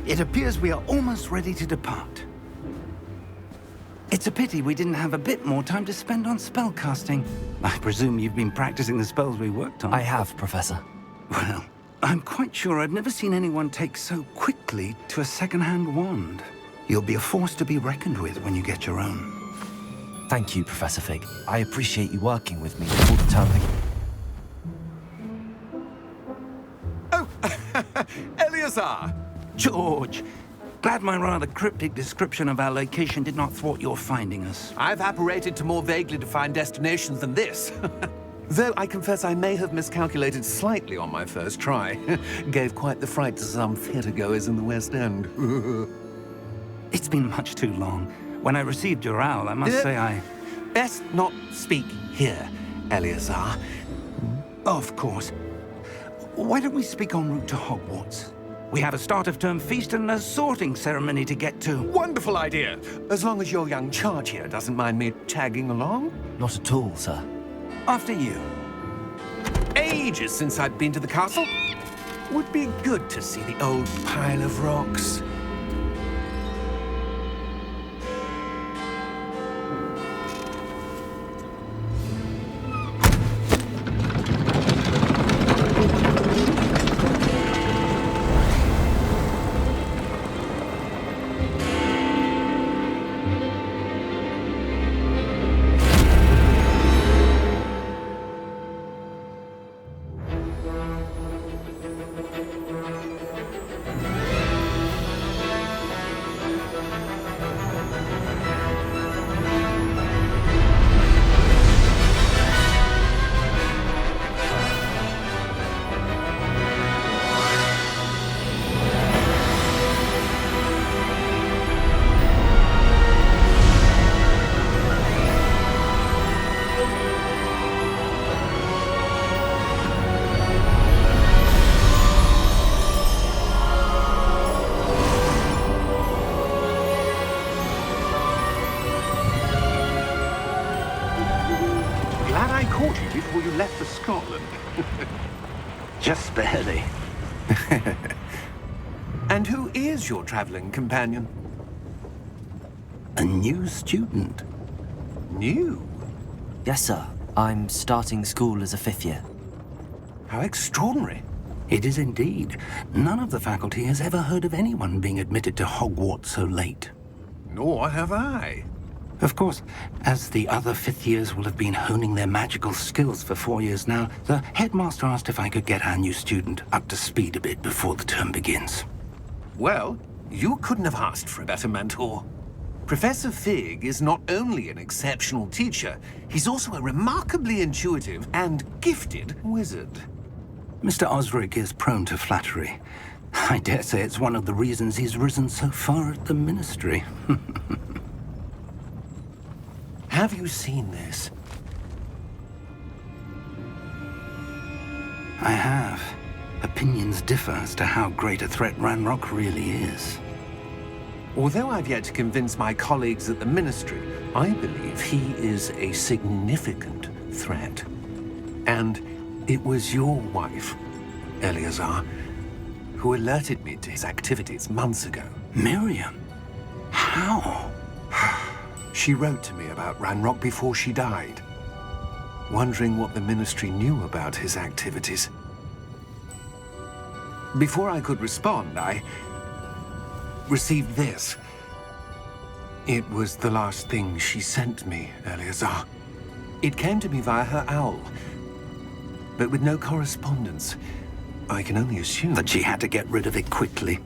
It appears we are almost ready to depart. It's a pity we didn't have a bit more time to spend on spellcasting. I presume you've been practicing the spells we worked on. I have, Professor. Well, I'm quite sure I've never seen anyone take so quickly to a second-hand wand. You'll be a force to be reckoned with when you get your own. Thank you, Professor Fig. I appreciate you working with me all the time. Oh, Eleazar! George, glad my rather cryptic description of our location did not thwart your finding us. I've apparated to more vaguely defined destinations than this. Though I confess I may have miscalculated slightly on my first try. Gave quite the fright to some theatre-goers in the West End. It's been much too long. When I received your owl, I must say I... Best not speak here, Eleazar. Of course. Why don't we speak en route to Hogwarts? We have a start-of-term feast and a sorting ceremony to get to. Wonderful idea! As long as your young charge here doesn't mind me tagging along. Not at all, sir. After you. Ages since I've been to the castle. Would be good to see the old pile of rocks. Before you left for Scotland. Just barely. And who is your traveling companion? A new student. New? Yes, sir. I'm starting school as a 5th year. How extraordinary. It is indeed. None of the faculty has ever heard of anyone being admitted to Hogwarts so late. Nor have I. Of course, as the other 5th years will have been honing their magical skills for 4 years now, the headmaster asked if I could get our new student up to speed a bit before the term begins. Well, you couldn't have asked for a better mentor. Professor Fig is not only an exceptional teacher, he's also a remarkably intuitive and gifted wizard. Mr. Osric is prone to flattery. I dare say it's one of the reasons he's risen so far at the Ministry. Have you seen this? I have. Opinions differ as to how great a threat Ranrock really is. Although I've yet to convince my colleagues at the Ministry, I believe he is a significant threat. And it was your wife, Eleazar, who alerted me to his activities months ago. Miriam? How? She wrote to me about Ranrock before she died, wondering what the Ministry knew about his activities. Before I could respond, I received this. It was the last thing she sent me, Eleazar. It came to me via her owl, but with no correspondence. I can only assume that she had to get rid of it quickly,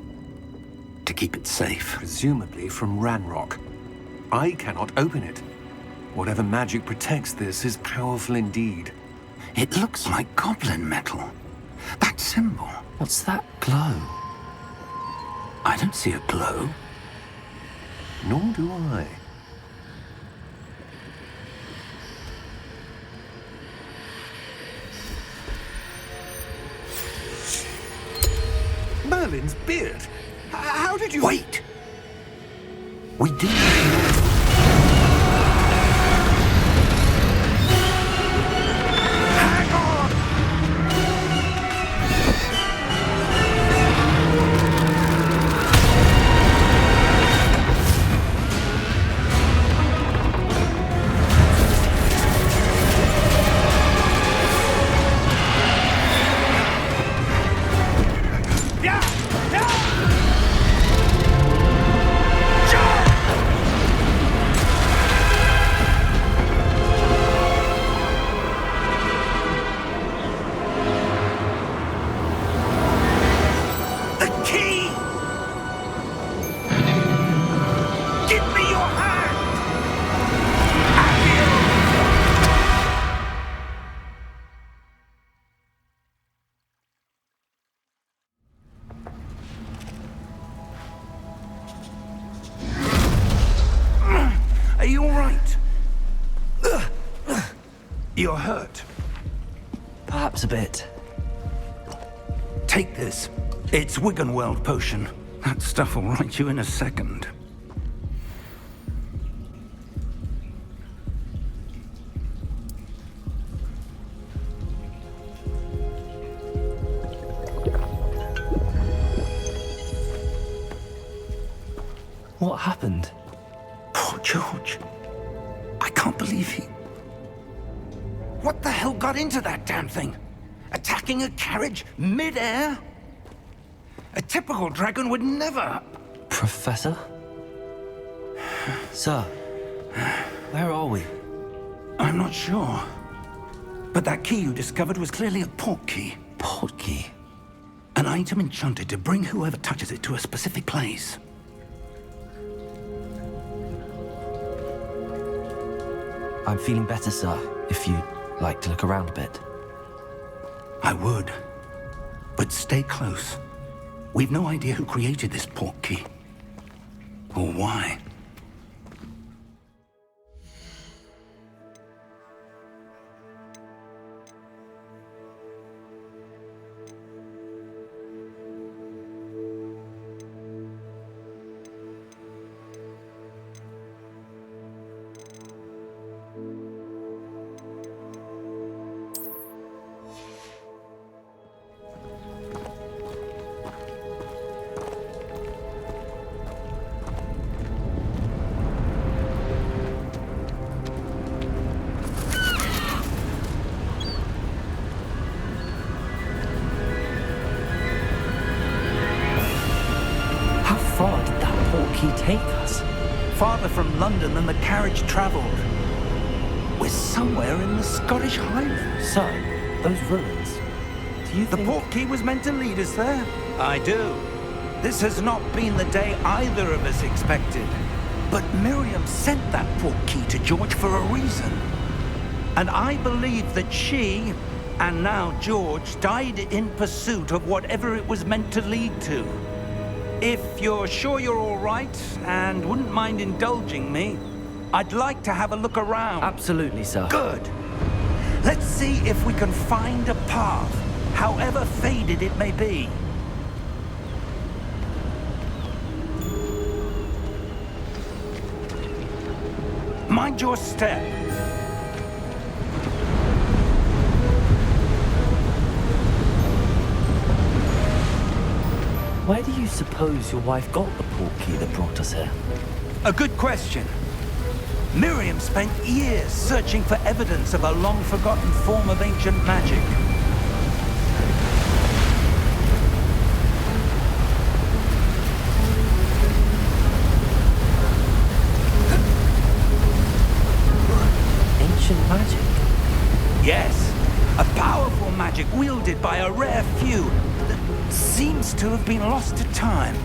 to keep it safe. Presumably from Ranrock. I cannot open it. Whatever magic protects this is powerful indeed. It looks like goblin metal. That symbol. What's that glow? I don't see a glow. Nor do I. Merlin's beard. How did you... Wait! We did. Hang on! You're hurt. Perhaps a bit. Take this. It's Wiggenweld potion. That stuff will right you in a second. What happened? Poor George. I can't believe he... What the hell got into that damn thing? Attacking a carriage mid-air? A typical dragon would never... Professor? Sir, where are we? I'm not sure. But that key you discovered was clearly a port key. Port key? An item enchanted to bring whoever touches it to a specific place. I'm feeling better, sir, if you'd like to look around a bit. I would. But stay close. We've no idea who created this port key. Or why. Take us? Farther from London than the carriage travelled. We're somewhere in the Scottish Highlands. So, those ruins. Do you The think... port key was meant to lead us there? I do. This has not been the day either of us expected. But Miriam sent that port key to George for a reason. And I believe that she, and now George, died in pursuit of whatever it was meant to lead to. If you're sure you're all right, and wouldn't mind indulging me, I'd like to have a look around. Absolutely, sir. Good. Let's see if we can find a path, however faded it may be. Mind your step. Where do you suppose your wife got the port key that brought us here? A good question. Miriam spent years searching for evidence of a long-forgotten form of ancient magic. Ancient magic? Yes, a powerful magic wielded by a rare few that seems to have been lost to time.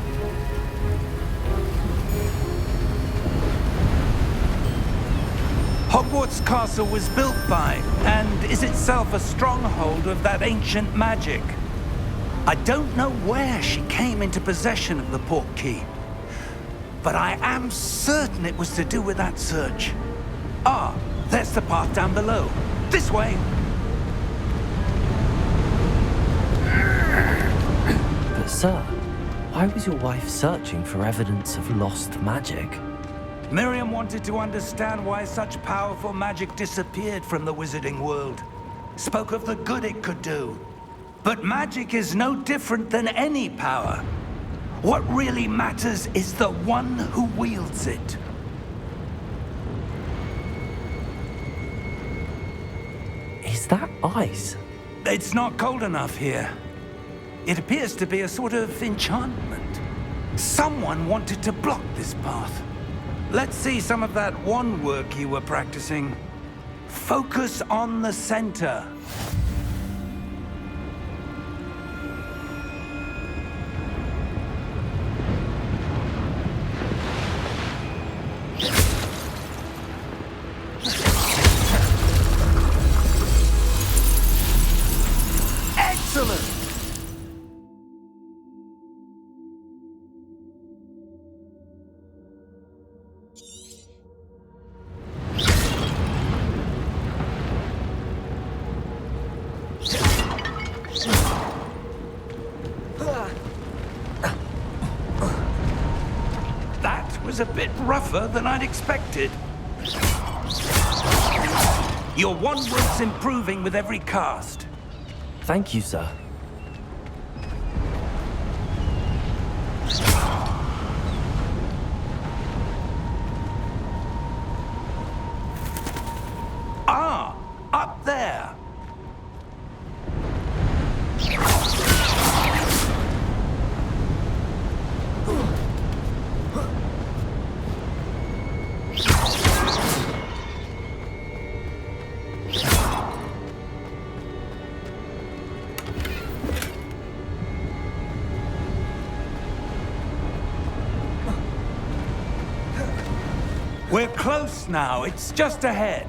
Hogwarts Castle was built by, and is itself a stronghold of that ancient magic. I don't know where she came into possession of the port key, but I am certain it was to do with that search. Ah, there's the path down below. This way! But sir, why was your wife searching for evidence of lost magic? Miriam wanted to understand why such powerful magic disappeared from the wizarding world. Spoke of the good it could do. But magic is no different than any power. What really matters is the one who wields it. Is that ice? It's not cold enough here. It appears to be a sort of enchantment. Someone wanted to block this path. Let's see some of that wand work you were practicing. Focus on the center. Excellent! That was a bit rougher than I'd expected. Your wand work's improving with every cast. Thank you, sir. Ah, up there. We're close now. It's just ahead.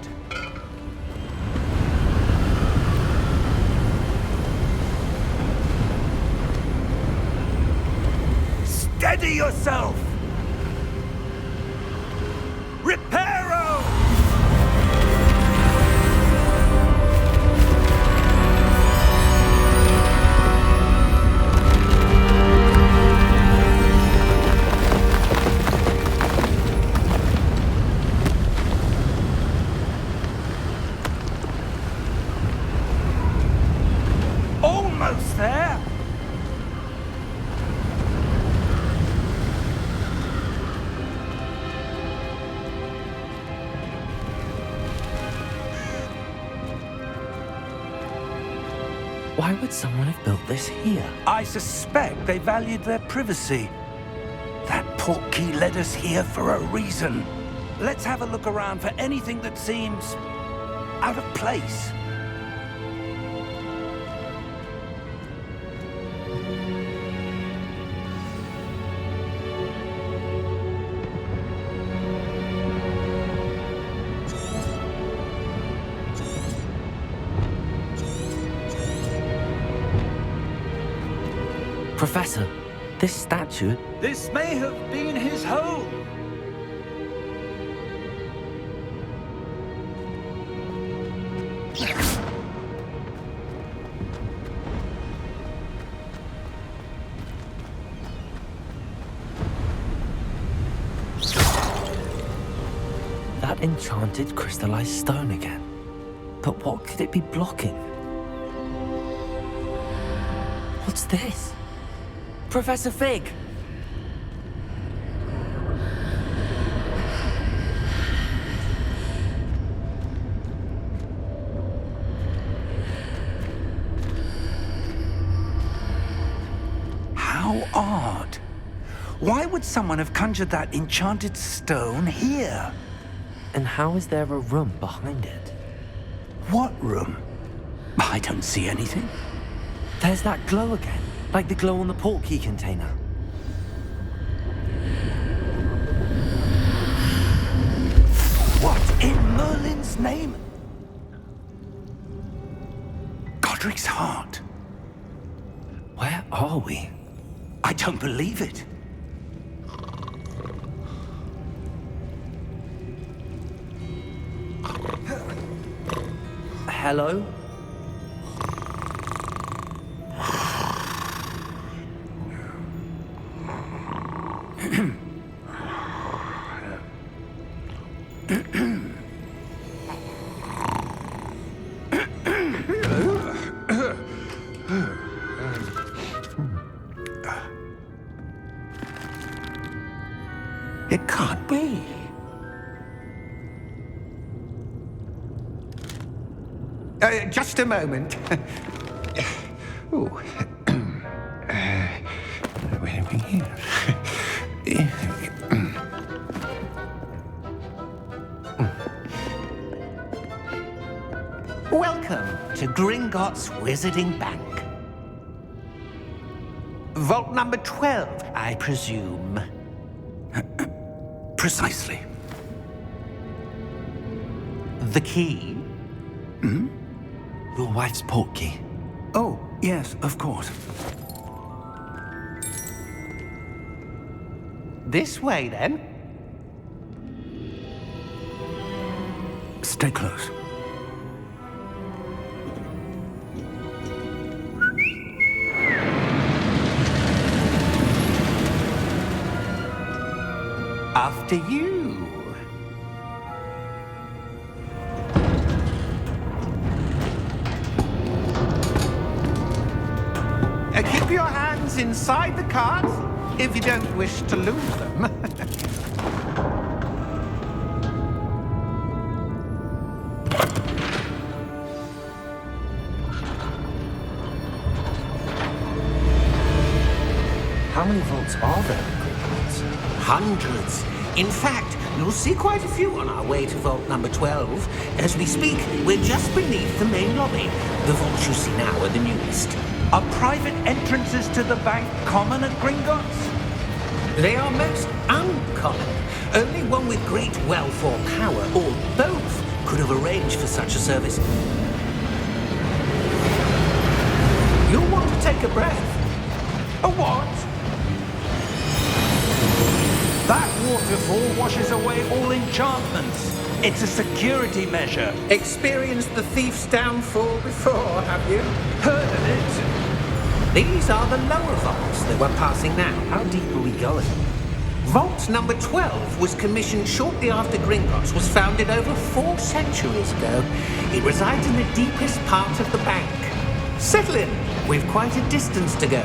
Steady yourself! Reparo! Almost there! Why would someone have built this here? I suspect they valued their privacy. That portkey led us here for a reason. Let's have a look around for anything that seems out of place. Professor, this statue... This may have been his home. That enchanted crystallized stone again. But what could it be blocking? What's this? Professor Fig! How odd. Why would someone have conjured that enchanted stone here? And how is there a room behind it? What room? I don't see anything. There's that glow again, like the glow on the portkey container. What in Merlin's name? Godric's heart. Where are we? I don't believe it. Hello? It can't be. Just a moment. Ooh. Where are we here? Welcome to Gringotts Wizarding Bank. Vault number 12, I presume. Precisely. The key? Hmm? Your wife's portkey. Oh, yes, of course. This way, then. Stay close. after you. Keep your hands inside the cart if you don't wish to lose them. How many vaults are there in Hogwarts? Hundreds. In fact, you'll see quite a few on our way to vault number 12. As we speak, we're just beneath the main lobby. The vaults you see now are the newest. Are private entrances to the bank common at Gringotts? They are most uncommon. Only one with great wealth or power, or both, could have arranged for such a service. You'll want to take a breath. A what? That waterfall washes away all enchantments. It's a security measure. Experienced the thief's downfall before, have you? Heard of it? These are the lower vaults that we're passing now. How deep are we going? Vault number 12 was commissioned shortly after Gringotts was founded over 4 centuries ago. It resides in the deepest part of the bank. Settle in. We've quite a distance to go.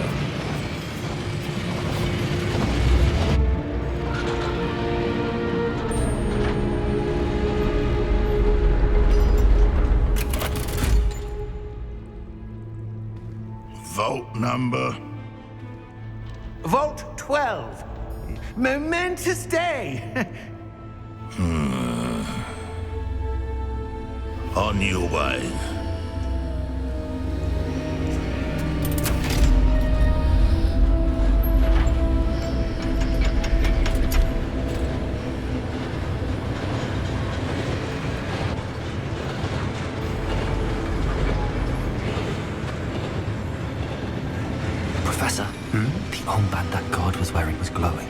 Vault number? Vault 12. Momentous day. On your way. Professor, the armband that guard was wearing was glowing.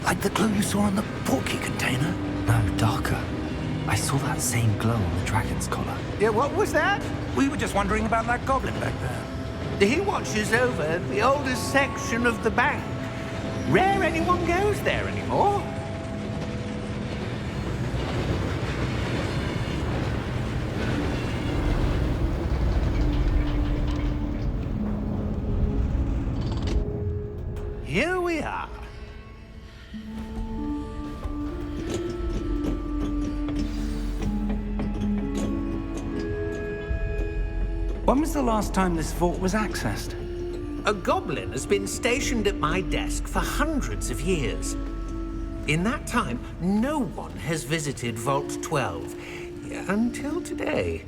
Like the glow you saw on the portkey container? No, darker. I saw that same glow on the dragon's collar. Yeah, what was that? We were just wondering about that goblin back there. He watches over the oldest section of the bank. Rare anyone goes there anymore. Here we are. When was the last time this vault was accessed? A goblin has been stationed at my desk for hundreds of years. In that time, no one has visited Vault 12. Until today.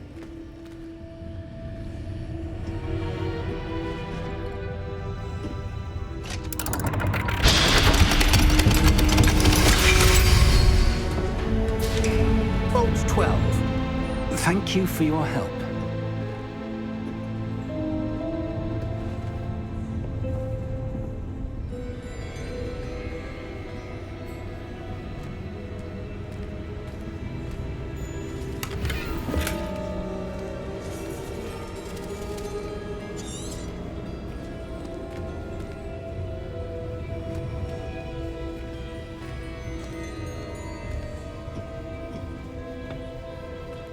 Vault 12. Thank you for your help.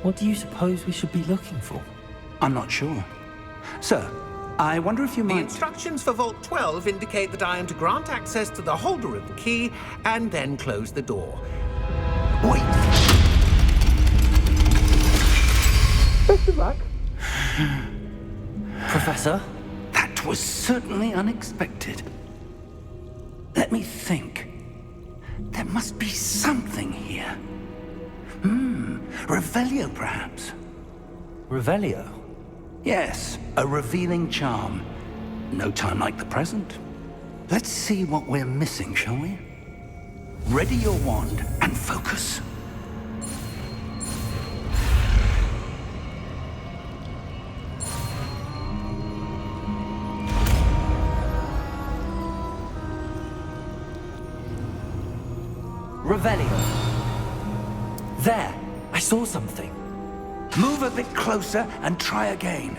What do you suppose we should be looking for? I'm not sure. Sir, I wonder if you The might... instructions for Vault 12 indicate that I am to grant access to the holder of the key and then close the door. Wait! Best of luck. Professor? That was certainly unexpected. Let me think. There must be something here. Revelio, perhaps? Revelio? Yes, a revealing charm. No time like the present. Let's see what we're missing, shall we? Ready your wand and focus. Revelio. There! I saw something. Move a bit closer and try again.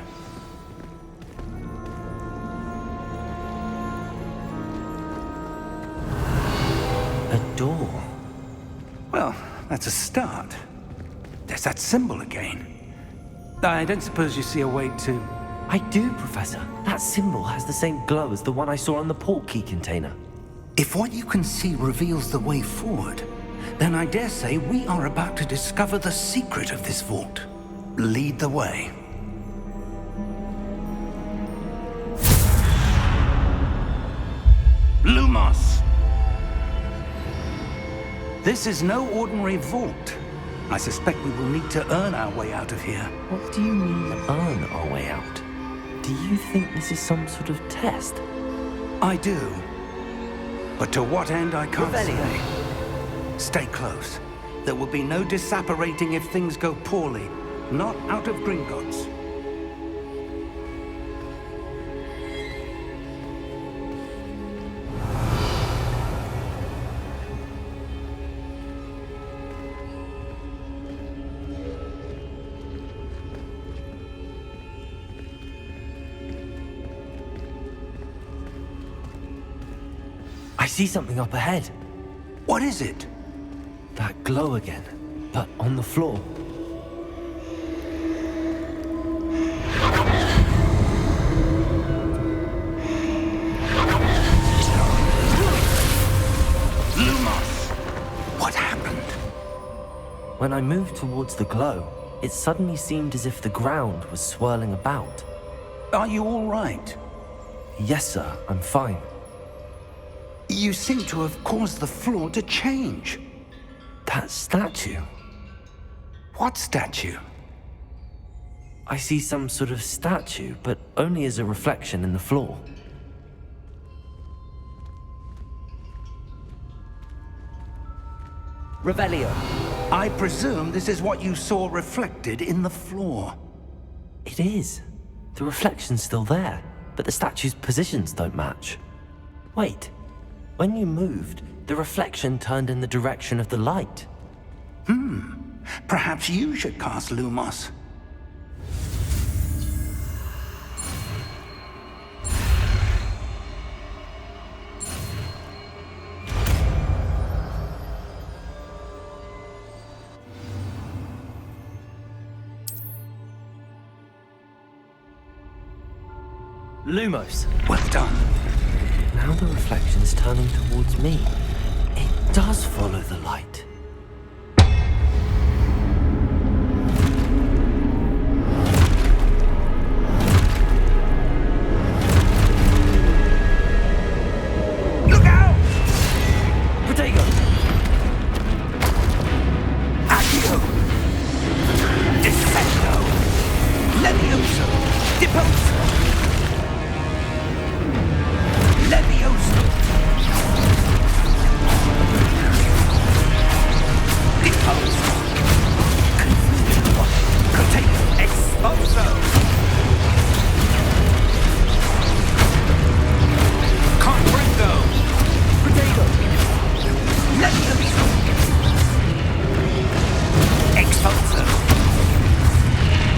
A door. That's a start. There's that symbol again. I don't suppose you see a way to... I do, Professor. That symbol has the same glow as the one I saw on the portkey container. If what you can see reveals the way forward, then I dare say we are about to discover the secret of this vault. Lead the way. Lumos! This is no ordinary vault. I suspect we will need to earn our way out of here. What do you mean, earn our way out? Do you think this is some sort of test? I do. But to what end, I can't Revelio. say. Stay close. There will be no disapparating if things go poorly. Not out of Gringotts. I see something up ahead. What is it? That glow again, but on the floor. Lumos! What happened? When I moved towards the glow, it suddenly seemed as if the ground was swirling about. Are you all right? Yes, sir, I'm fine. You seem to have caused the floor to change. That statue. What statue? I see some sort of statue, but only as a reflection in the floor. Revelio. I presume this is what you saw reflected in the floor. It is. The reflection's still there, but the statue's positions don't match. Wait. When you moved, the reflection turned in the direction of the light. Perhaps you should cast Lumos. Lumos. Well done. Now the reflection's turning towards me. It does follow the light. Look out! Protego! Accio! Descendo! Levioso! Deposo! Levioso! Deposo! Confuso! Protego! Exposo! Comprendo! Protego! Levioso! Exposo!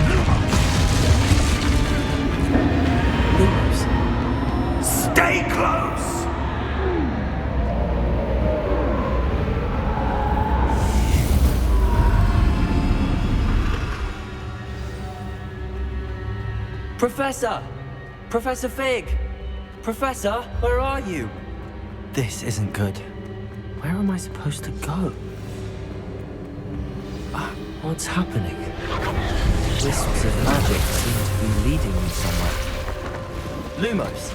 Lumos. Stay close! Professor! Professor Fig! Professor, where are you? This isn't good. Where am I supposed to go? What's happening? Wisps of magic seem to be leading me somewhere. Lumos!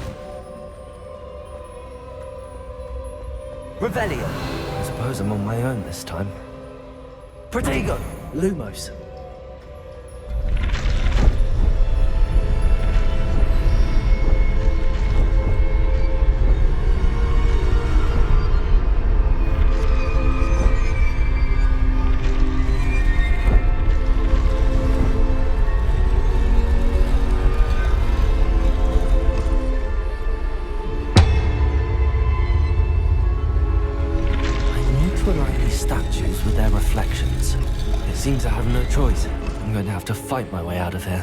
Revelio! I suppose I'm on my own this time. Protego! Lumos. Statues with their reflections. It seems I have no choice. I'm going to have to fight my way out of here.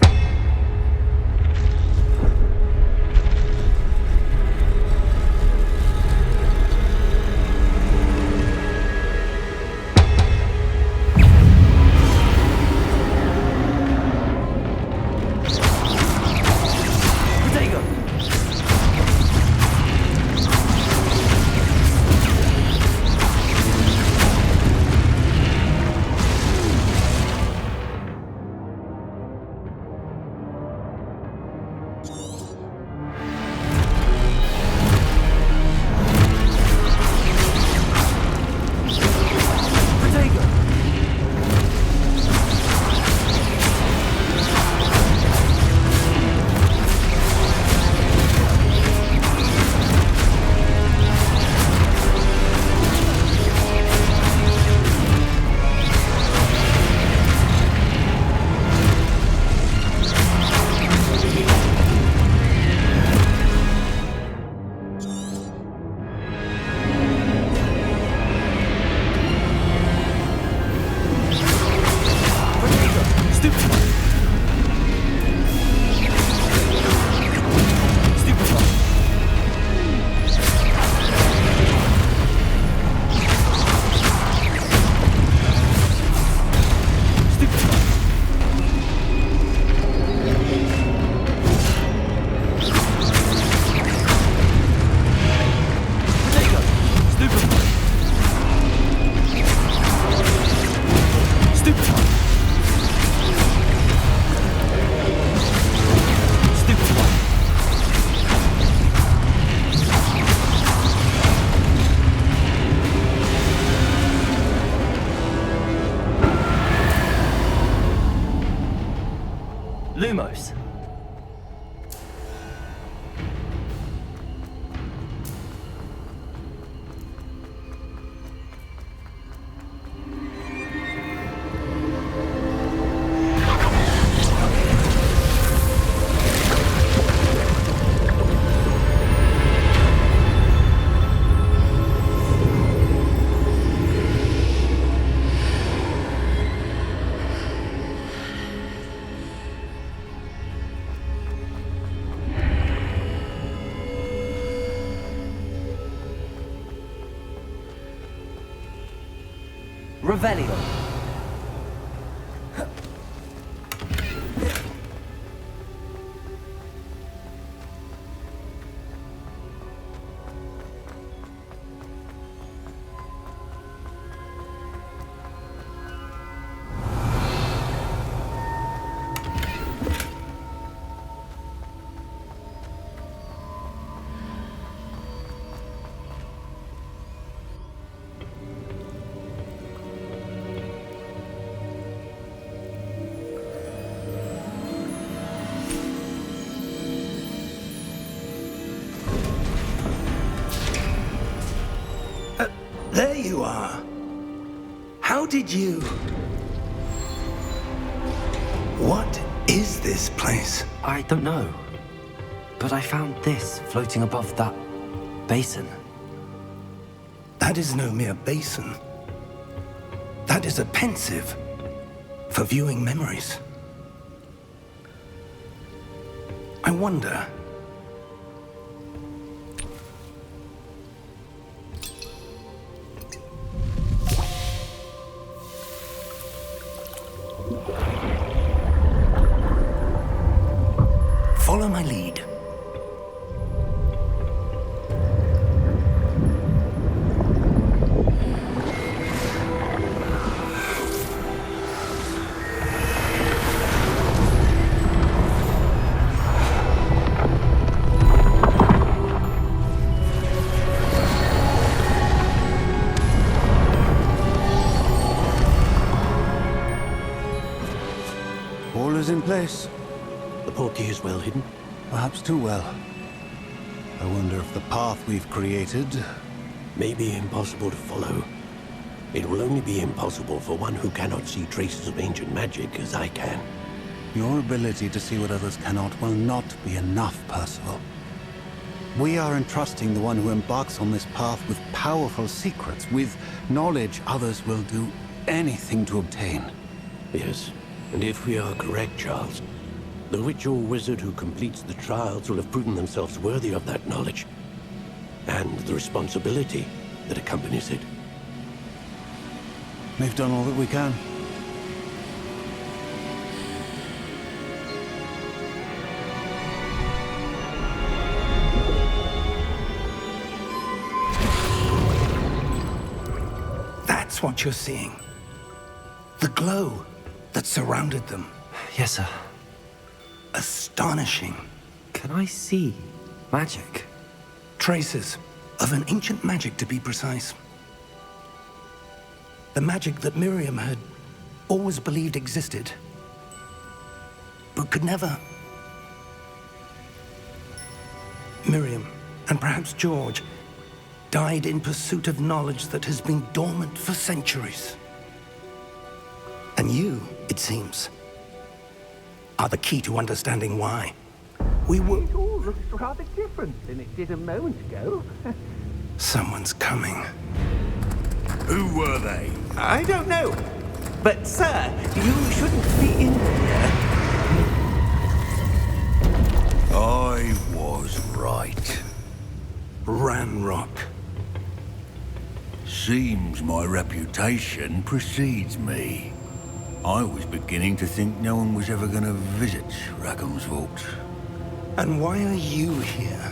Revelio. There you are. How did you... What is this place? I don't know. But I found this floating above that basin. That is no mere basin. That is a pensive for viewing memories. I wonder... Follow my lead. All is in place. The portkey is well hidden. Perhaps too well. I wonder if the path we've created... May be impossible to follow. It will only be impossible for one who cannot see traces of ancient magic as I can. Your ability to see what others cannot will not be enough, Percival. We are entrusting the one who embarks on this path with powerful secrets, with knowledge others will do anything to obtain. Yes, and if we are correct, Charles, the witch or wizard who completes the trials will have proven themselves worthy of that knowledge, and the responsibility that accompanies it. We've done all that we can. That's what you're seeing. The glow that surrounded them. Yes, sir. Astonishing. Can I see magic? Traces of an ancient magic, to be precise. The magic that Miriam had always believed existed, but could never. Miriam, and perhaps George, died in pursuit of knowledge that has been dormant for centuries. And you, it seems, are the key to understanding why. We were... It all looks rather different than it did a moment ago. Someone's coming. Who were they? I don't know. But, sir, you shouldn't be in here. I was right. Ranrock. Seems my reputation precedes me. I was beginning to think no one was ever going to visit Rackham's vault. And why are you here?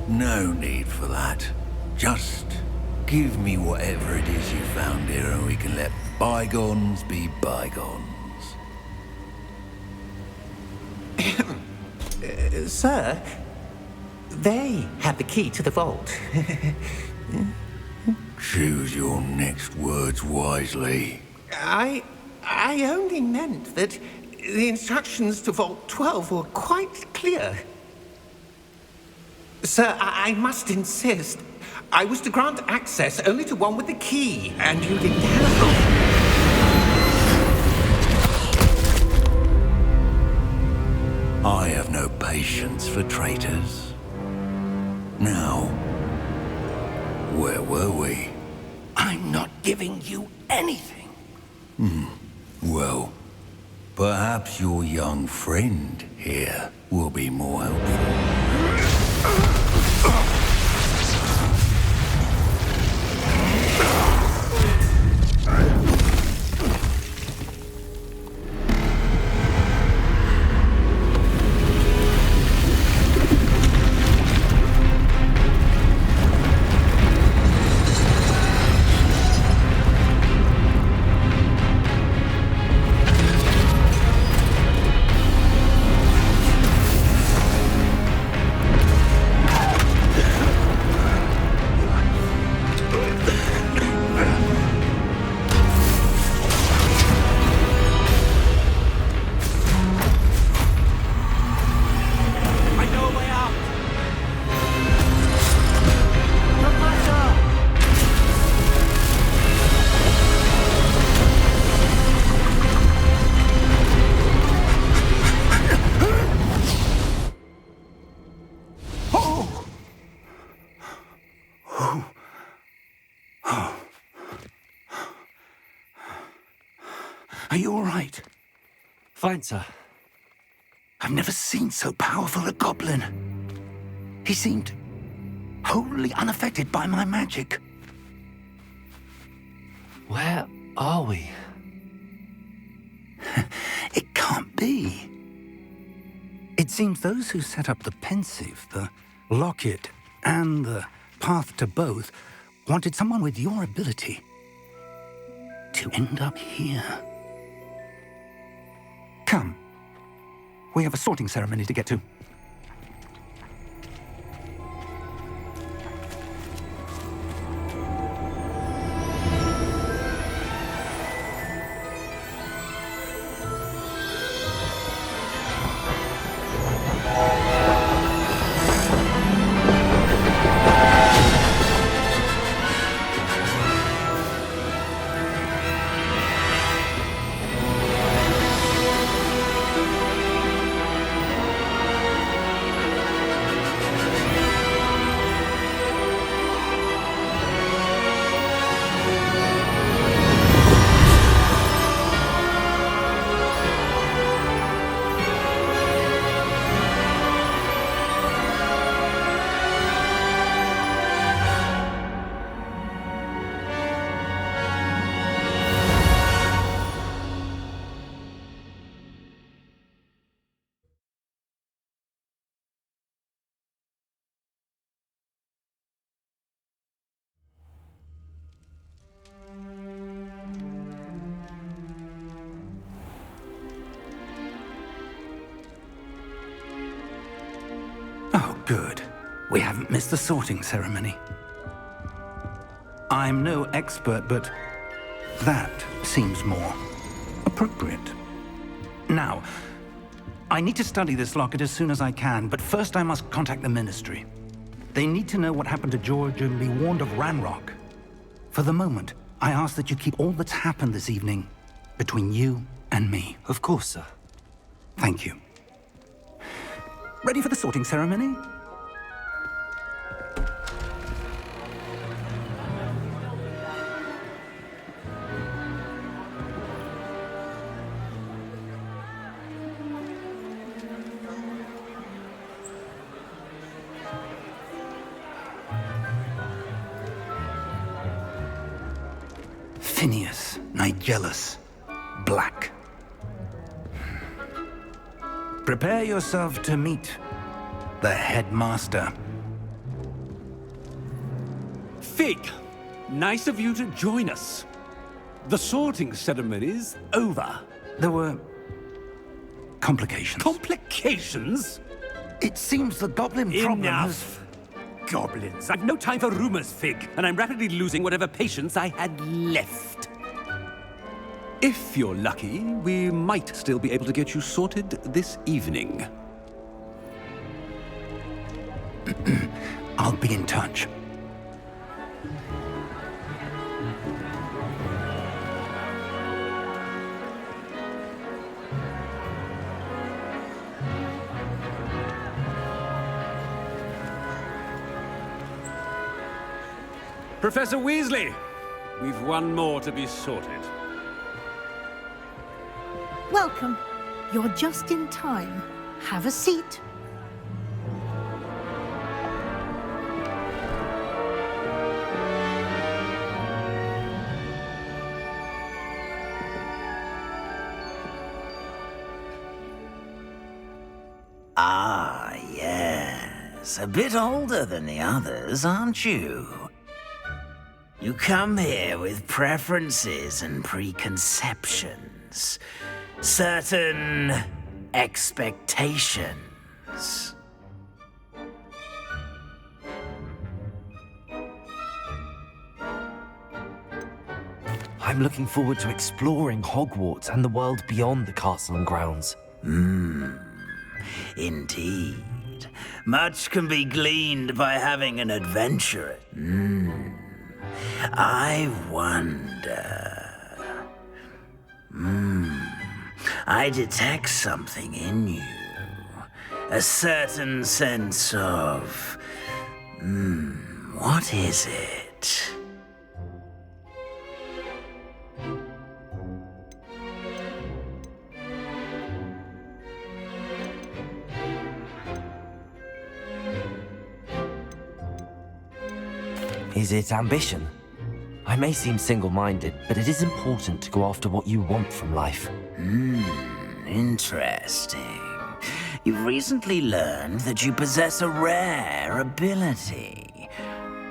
No need for that. Just give me whatever it is you found here and we can let bygones be bygones. Sir, they have the key to the vault. Choose your next words wisely. I only meant that the instructions to Vault 12 were quite clear. Sir, I must insist. I was to grant access only to one with the key, and you didn't have I have no patience for traitors. Now, where were we? I'm not giving you anything. Well, perhaps your young friend here will be more helpful. Are you all right? Fine, sir. I've never seen so powerful a goblin. He seemed wholly unaffected by my magic. Where are we? It can't be. It seems those who set up the pensive, the locket, and the path to both wanted someone with your ability to end up here. Come. We have a sorting ceremony to get to. Oh, good. We haven't missed the sorting ceremony. I'm no expert, but that seems more appropriate. Now, I need to study this locket as soon as I can, but first I must contact the Ministry. They need to know what happened to George and be warned of Ranrock. For the moment, I ask that you keep all that's happened this evening between you and me. Of course, sir. Thank you. Ready for the sorting ceremony? Phineas, Nigellus, Black. Prepare yourself to meet the headmaster. Fig, nice of you to join us. The sorting ceremony's over. There were complications. Complications? It seems the goblin problem Enough! Goblins. I've no time for rumors, Fig, and I'm rapidly losing whatever patience I had left. If you're lucky, we might still be able to get you sorted this evening. I'll be in touch. Professor Weasley, we've one more to be sorted. Welcome. You're just in time. Have a seat. Ah, yes. A bit older than the others, aren't you? You come here with preferences and preconceptions. Certain expectations. I'm looking forward to exploring Hogwarts and the world beyond the castle and grounds. Indeed. Much can be gleaned by having an adventure. I wonder... I detect something in you. A certain sense of... what is it? Is it ambition? I may seem single-minded, but it is important to go after what you want from life. Interesting. You've recently learned that you possess a rare ability.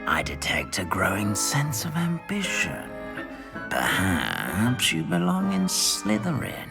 I detect a growing sense of ambition. Perhaps you belong in Slytherin.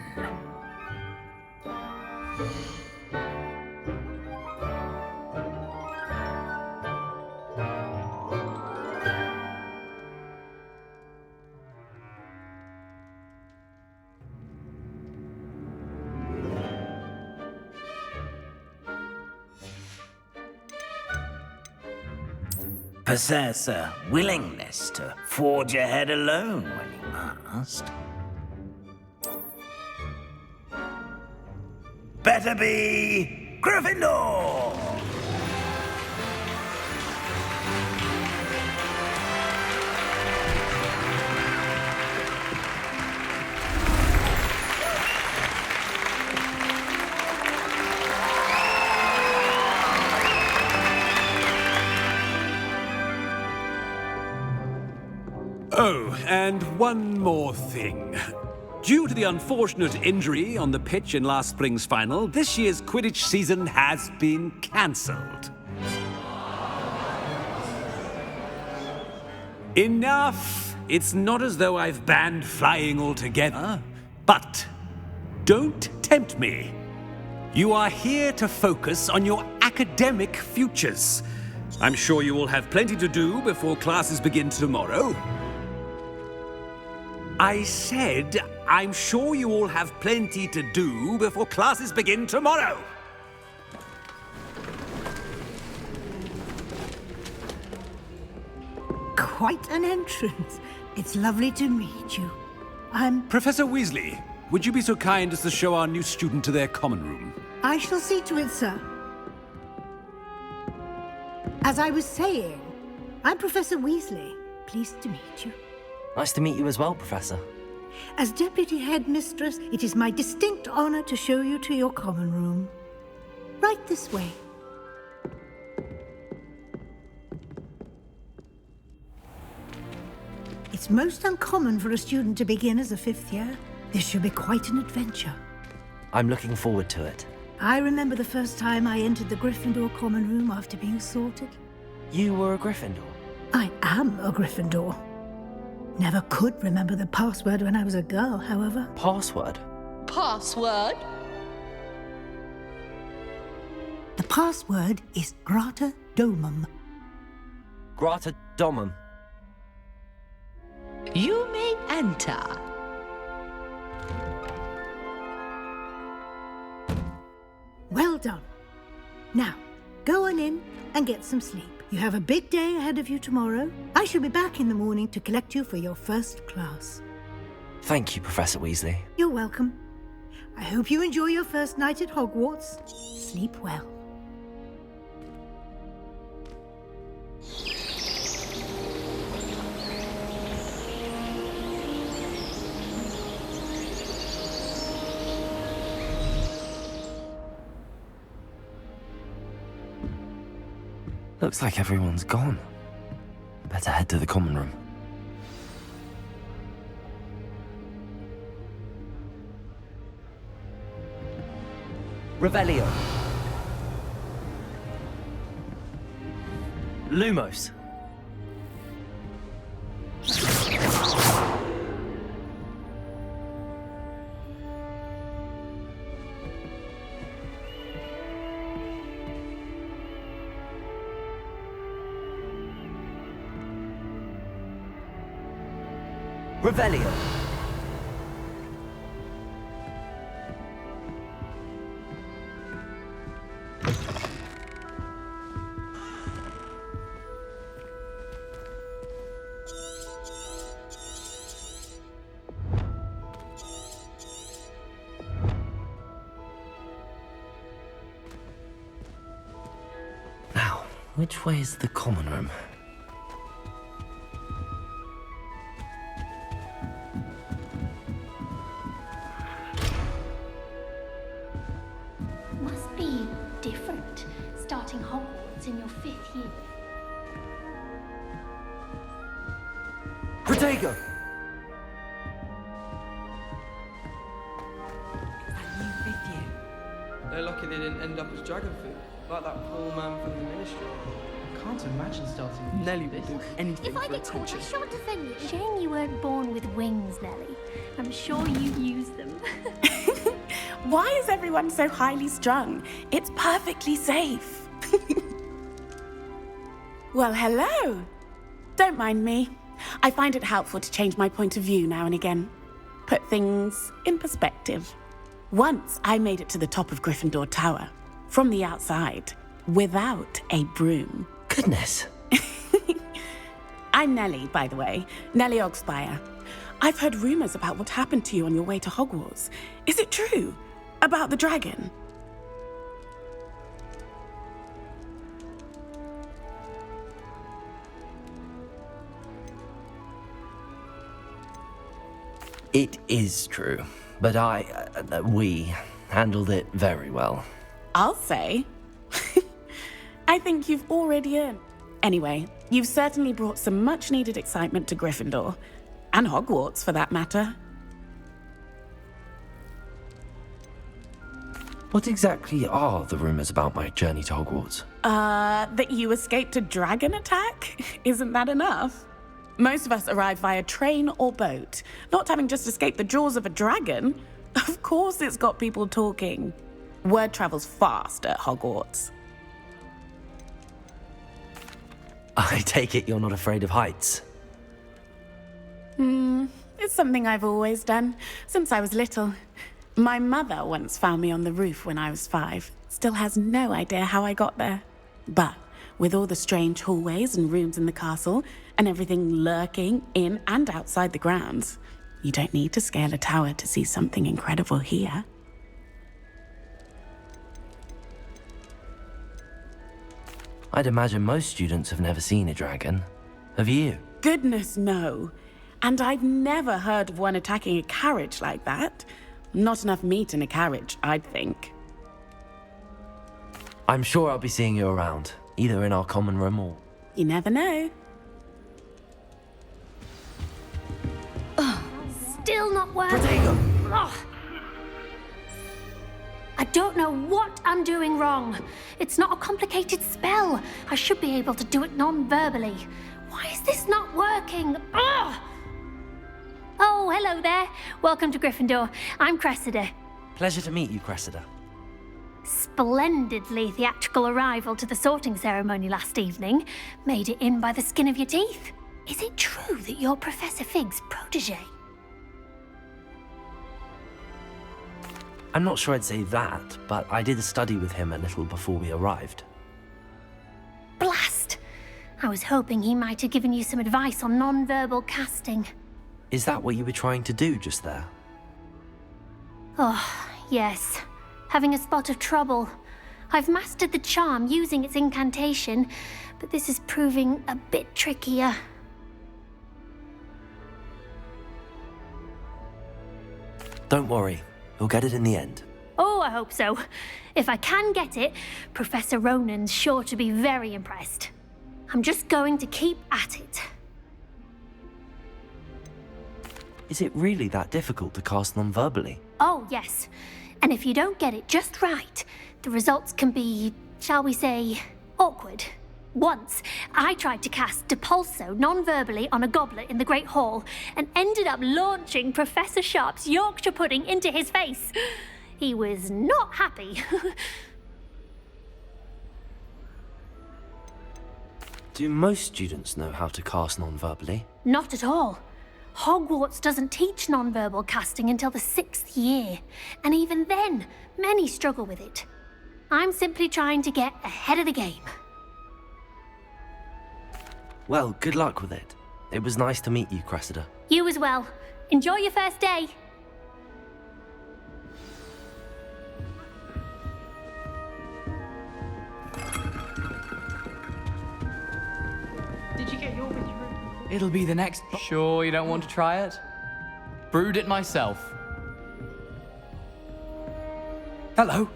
Possess a willingness to forge ahead alone when you must. Better be Gryffindor! Oh, and one more thing. Due to the unfortunate injury on the pitch in last spring's final, this year's Quidditch season has been cancelled. Enough! It's not as though I've banned flying altogether, but don't tempt me. You are here to focus on your academic futures. I'm sure you will have plenty to do before classes begin tomorrow. I said, I'm sure you all have plenty to do before classes begin tomorrow. Quite an entrance. It's lovely to meet you. Professor Weasley, would you be so kind as to show our new student to their common room? I shall see to it, sir. As I was saying, I'm Professor Weasley. Pleased to meet you. Nice to meet you as well, Professor. As Deputy Headmistress, it is my distinct honor to show you to your common room. Right this way. It's most uncommon for a student to begin as a fifth year. This should be quite an adventure. I'm looking forward to it. I remember the first time I entered the Gryffindor common room after being sorted. You were a Gryffindor? I am a Gryffindor. Never could remember the password when I was a girl, however. Password? Password? The password is Grata Domum. Grata Domum. You may enter. Well done. Now, go on in and get some sleep. You have a big day ahead of you tomorrow. I shall be back in the morning to collect you for your first class. Thank you, Professor Weasley. You're welcome. I hope you enjoy your first night at Hogwarts. Sleep well. Looks like everyone's gone. Better head to the common room. Revelio. Lumos. Revelio. Now, which way is the common room? Must be different, starting Hogwarts in your 5th year. Protego! They're lucky they didn't end up as dragon food, like that poor man from the ministry. I can't imagine starting Nelly would do anything If I for get caught, I attention. shan't defend you. Shame you weren't born with wings, Nelly. I'm sure you'd use them. Why is everyone so highly strung? It's perfectly safe. Well, hello. Don't mind me. I find it helpful to change my point of view now and again. Put things in perspective. Once I made it to the top of Gryffindor Tower, from the outside, without a broom. Goodness. I'm Nellie, by the way. Nellie Ogspire. I've heard rumors about what happened to you on your way to Hogwarts. Is it true? About the dragon? It is true, but we handled it very well. I'll say. I think you've already earned. Anyway, you've certainly brought some much-needed excitement to Gryffindor. And Hogwarts, for that matter. What exactly are the rumors about my journey to Hogwarts? That you escaped a dragon attack? Isn't that enough? Most of us arrive via train or boat, not having just escaped the jaws of a dragon. Of course it's got people talking. Word travels fast at Hogwarts. I take it you're not afraid of heights? It's something I've always done, since I was little. My mother once found me on the roof when I was 5. Still has no idea how I got there. But with all the strange hallways and rooms in the castle, and everything lurking in and outside the grounds, you don't need to scale a tower to see something incredible here. I'd imagine most students have never seen a dragon. Have you? Goodness, no. And I've never heard of one attacking a carriage like that. Not enough meat in a carriage, I'd think. I'm sure I'll be seeing you around, either in our common room or... You never know. Still not working. Protego! Ugh. I don't know what I'm doing wrong. It's not a complicated spell. I should be able to do it non-verbally. Why is this not working? Ugh. Oh, hello there. Welcome to Gryffindor. I'm Cressida. Pleasure to meet you, Cressida. Splendidly theatrical arrival to the sorting ceremony last evening. Made it in by the skin of your teeth. Is it true that you're Professor Fig's protege? I'm not sure I'd say that, but I did study with him a little before we arrived. Blast! I was hoping he might have given you some advice on non-verbal casting. Is that what you were trying to do just there? Oh, yes. Having a spot of trouble. I've mastered the charm using its incantation, but this is proving a bit trickier. Don't worry, you'll get it in the end. Oh, I hope so. If I can get it, Professor Ronan's sure to be very impressed. I'm just going to keep at it. Is it really that difficult to cast non-verbally? Oh, yes. And if you don't get it just right, the results can be, shall we say, awkward. Once, I tried to cast Depulso non-verbally on a goblet in the Great Hall and ended up launching Professor Sharp's Yorkshire pudding into his face. He was not happy. Do most students know how to cast non-verbally? Not at all. Hogwarts doesn't teach non-verbal casting until the 6th year, and even then, many struggle with it. I'm simply trying to get ahead of the game. Well, good luck with it. It was nice to meet you, Cressida. You as well. Enjoy your first day. Did you get your witch room? It'll be the next... Sure you don't want to try it? Brewed it myself. Hello.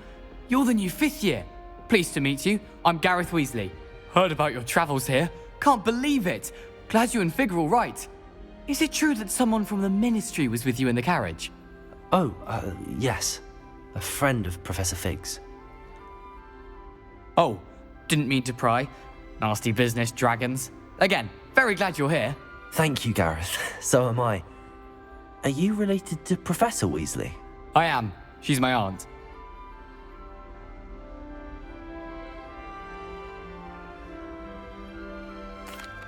You're the new 5th year. Pleased to meet you. I'm Gareth Weasley. Heard about your travels here. Can't believe it. Glad you and Fig are all right. Is it true that someone from the Ministry was with you in the carriage? Oh, yes. A friend of Professor Fig's. Oh, didn't mean to pry. Nasty business, dragons. Again, very glad you're here. Thank you, Gareth. So am I. Are you related to Professor Weasley? I am. She's my aunt.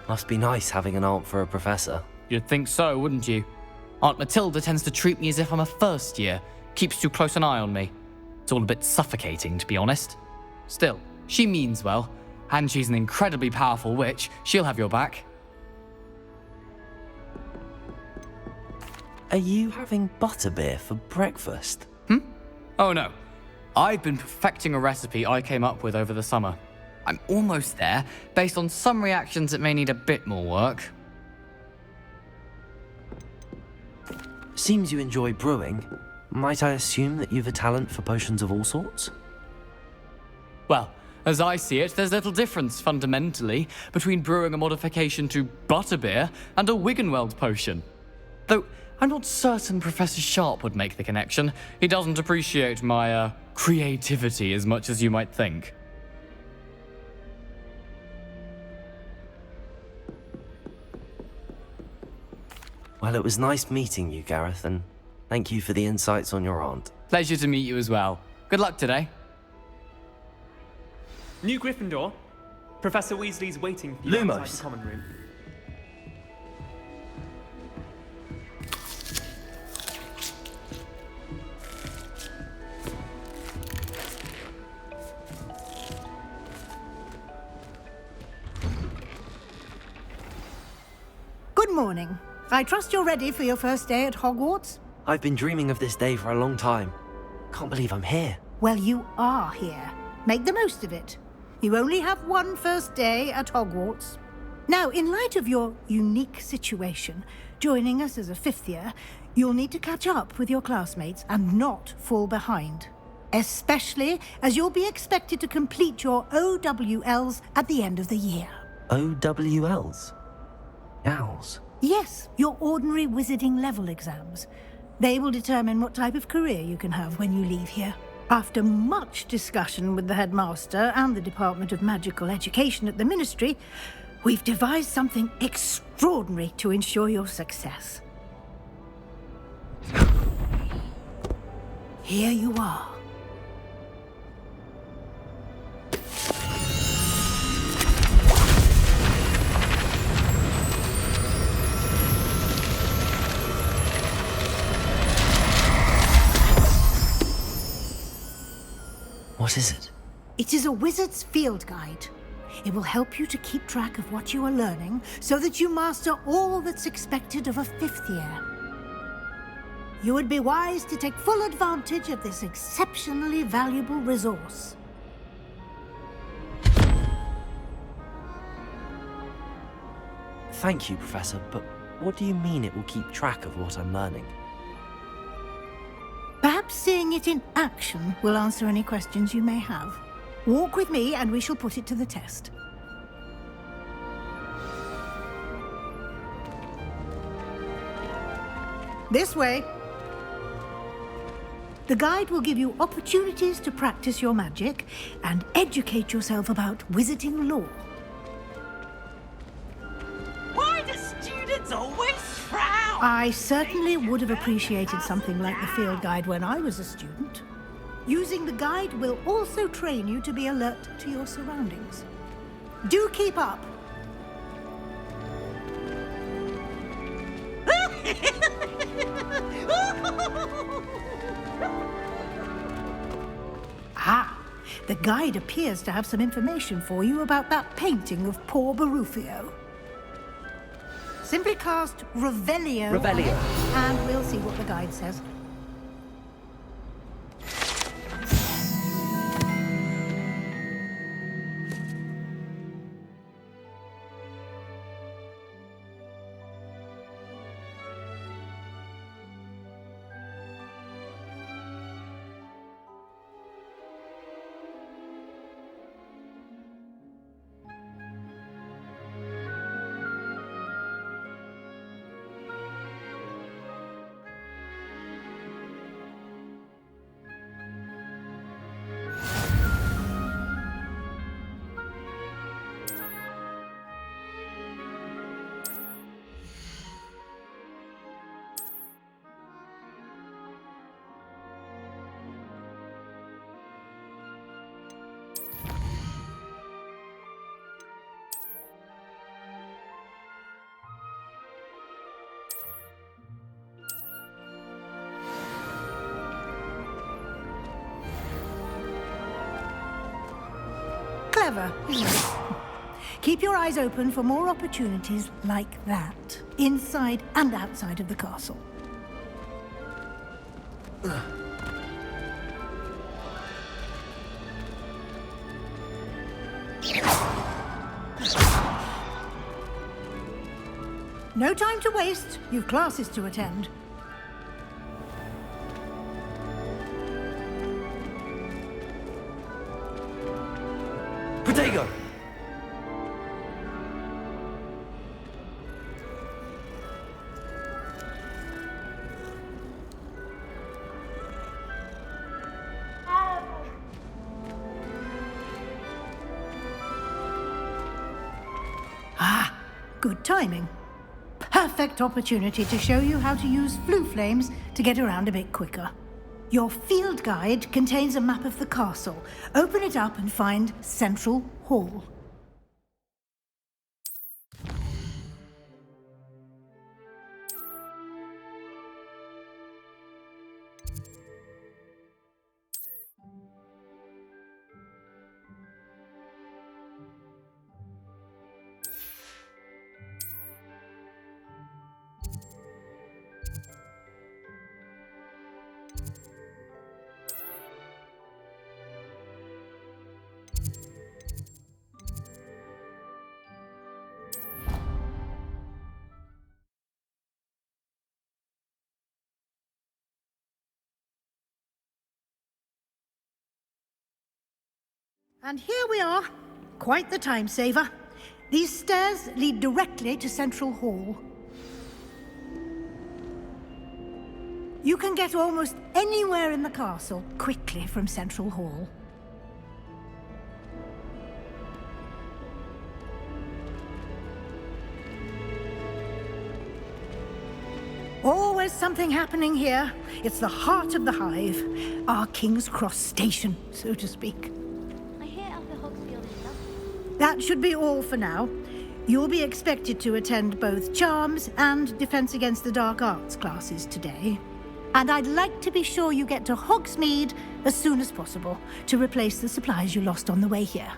Must be nice having an aunt for a professor. You'd think so, wouldn't you? Aunt Matilda tends to treat me as if I'm a first year. Keeps too close an eye on me. It's all a bit suffocating, to be honest. Still, she means well. And she's an incredibly powerful witch. She'll have your back. Are you having butterbeer for breakfast? Oh no. I've been perfecting a recipe I came up with over the summer. I'm almost there, based on some reactions that may need a bit more work. Seems you enjoy brewing. Might I assume that you've a talent for potions of all sorts? Well, as I see it, there's little difference, fundamentally, between brewing a modification to butterbeer and a Wiggenweld potion. Though, I'm not certain Professor Sharp would make the connection. He doesn't appreciate my, creativity as much as you might think. Well, it was nice meeting you, Gareth, and thank you for the insights on your aunt. Pleasure to meet you as well. Good luck today. New Gryffindor. Professor Weasley's waiting for you outside Lumos. the common room. Good morning. I trust you're ready for your first day at Hogwarts? I've been dreaming of this day for a long time. Can't believe I'm here. Well, you are here. Make the most of it. You only have one first day at Hogwarts. Now, in light of your unique situation, joining us as a fifth year, you'll need to catch up with your classmates and not fall behind. Especially as you'll be expected to complete your OWLs at the end of the year. OWLs? Owls? Yes, your ordinary wizarding level exams. They will determine what type of career you can have when you leave here. After much discussion with the headmaster and the Department of Magical Education at the Ministry, we've devised something extraordinary to ensure your success. Here you are. What is it? It is a wizard's field guide. It will help you to keep track of what you are learning so that you master all that's expected of a fifth year. You would be wise to take full advantage of this exceptionally valuable resource. Thank you, Professor, but what do you mean it will keep track of what I'm learning? Perhaps seeing it in action will answer any questions you may have. Walk with me and we shall put it to the test. This way. The guide will give you opportunities to practice your magic and educate yourself about wizarding lore. Why do students always frown? I certainly would have appreciated something like the field guide when I was a student. Using the guide will also train you to be alert to your surroundings. Do keep up. Ah, the guide appears to have some information for you about that painting of poor Barufio. Simply cast Revelio. Revelio. And we'll see what the guide says. Clever, isn't it? Keep your eyes open for more opportunities like that, inside and outside of the castle. No time to waste. You've classes to attend. Protego! Ah, good timing. Perfect opportunity to show you how to use flue flames to get around a bit quicker. Your field guide contains a map of the castle. Open it up and find Central Hall. And here we are. Quite the time saver. These stairs lead directly to Central Hall. You can get almost anywhere in the castle quickly from Central Hall. Always something happening here. It's the heart of the hive. Our King's Cross station, so to speak. That should be all for now. You'll be expected to attend both Charms and Defense Against the Dark Arts classes today. And I'd like to be sure you get to Hogsmeade as soon as possible to replace the supplies you lost on the way here.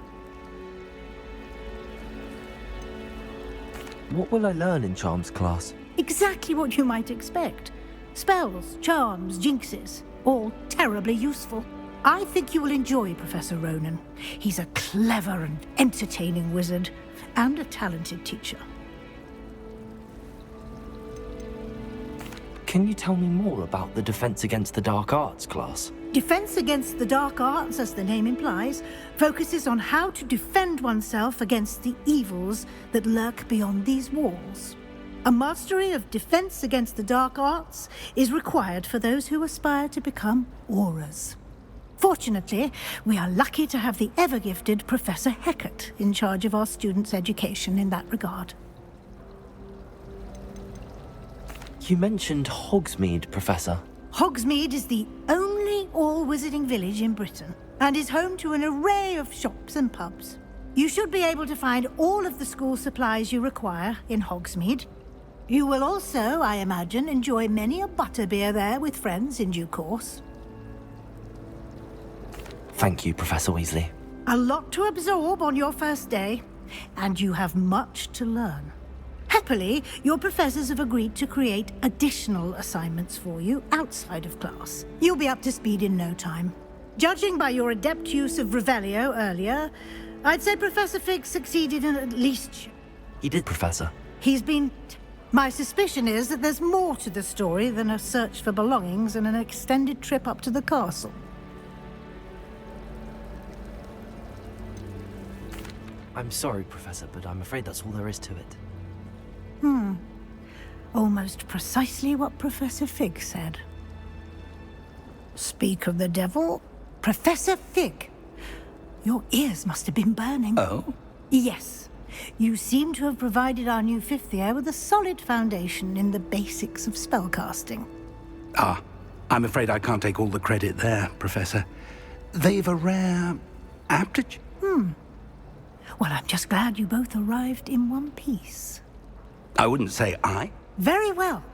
What will I learn in Charms class? Exactly what you might expect. Spells, charms, jinxes, all terribly useful. I think you will enjoy Professor Ronan. He's a clever and entertaining wizard, and a talented teacher. Can you tell me more about the Defense Against the Dark Arts class? Defense Against the Dark Arts, as the name implies, focuses on how to defend oneself against the evils that lurk beyond these walls. A mastery of Defense Against the Dark Arts is required for those who aspire to become auras. Fortunately, we are lucky to have the ever-gifted Professor Hecat in charge of our students' education in that regard. You mentioned Hogsmeade, Professor. Hogsmeade is the only all-wizarding village in Britain, and is home to an array of shops and pubs. You should be able to find all of the school supplies you require in Hogsmeade. You will also, I imagine, enjoy many a butterbeer there with friends in due course. Thank you, Professor Weasley. A lot to absorb on your first day, and you have much to learn. Happily, your professors have agreed to create additional assignments for you outside of class. You'll be up to speed in no time. Judging by your adept use of Revelio earlier, I'd say Professor Fig succeeded in at least... He did, Professor. He's been... My suspicion is that there's more to the story than a search for belongings and an extended trip up to the castle. I'm sorry, Professor, but I'm afraid that's all there is to it. Almost precisely what Professor Fig said. Speak of the devil, Professor Fig. Your ears must have been burning. Oh? Yes. You seem to have provided our new fifth year with a solid foundation in the basics of spellcasting. Ah, I'm afraid I can't take all the credit there, Professor. They've a rare aptitude. Well, I'm just glad you both arrived in one piece. I wouldn't say I. Very well.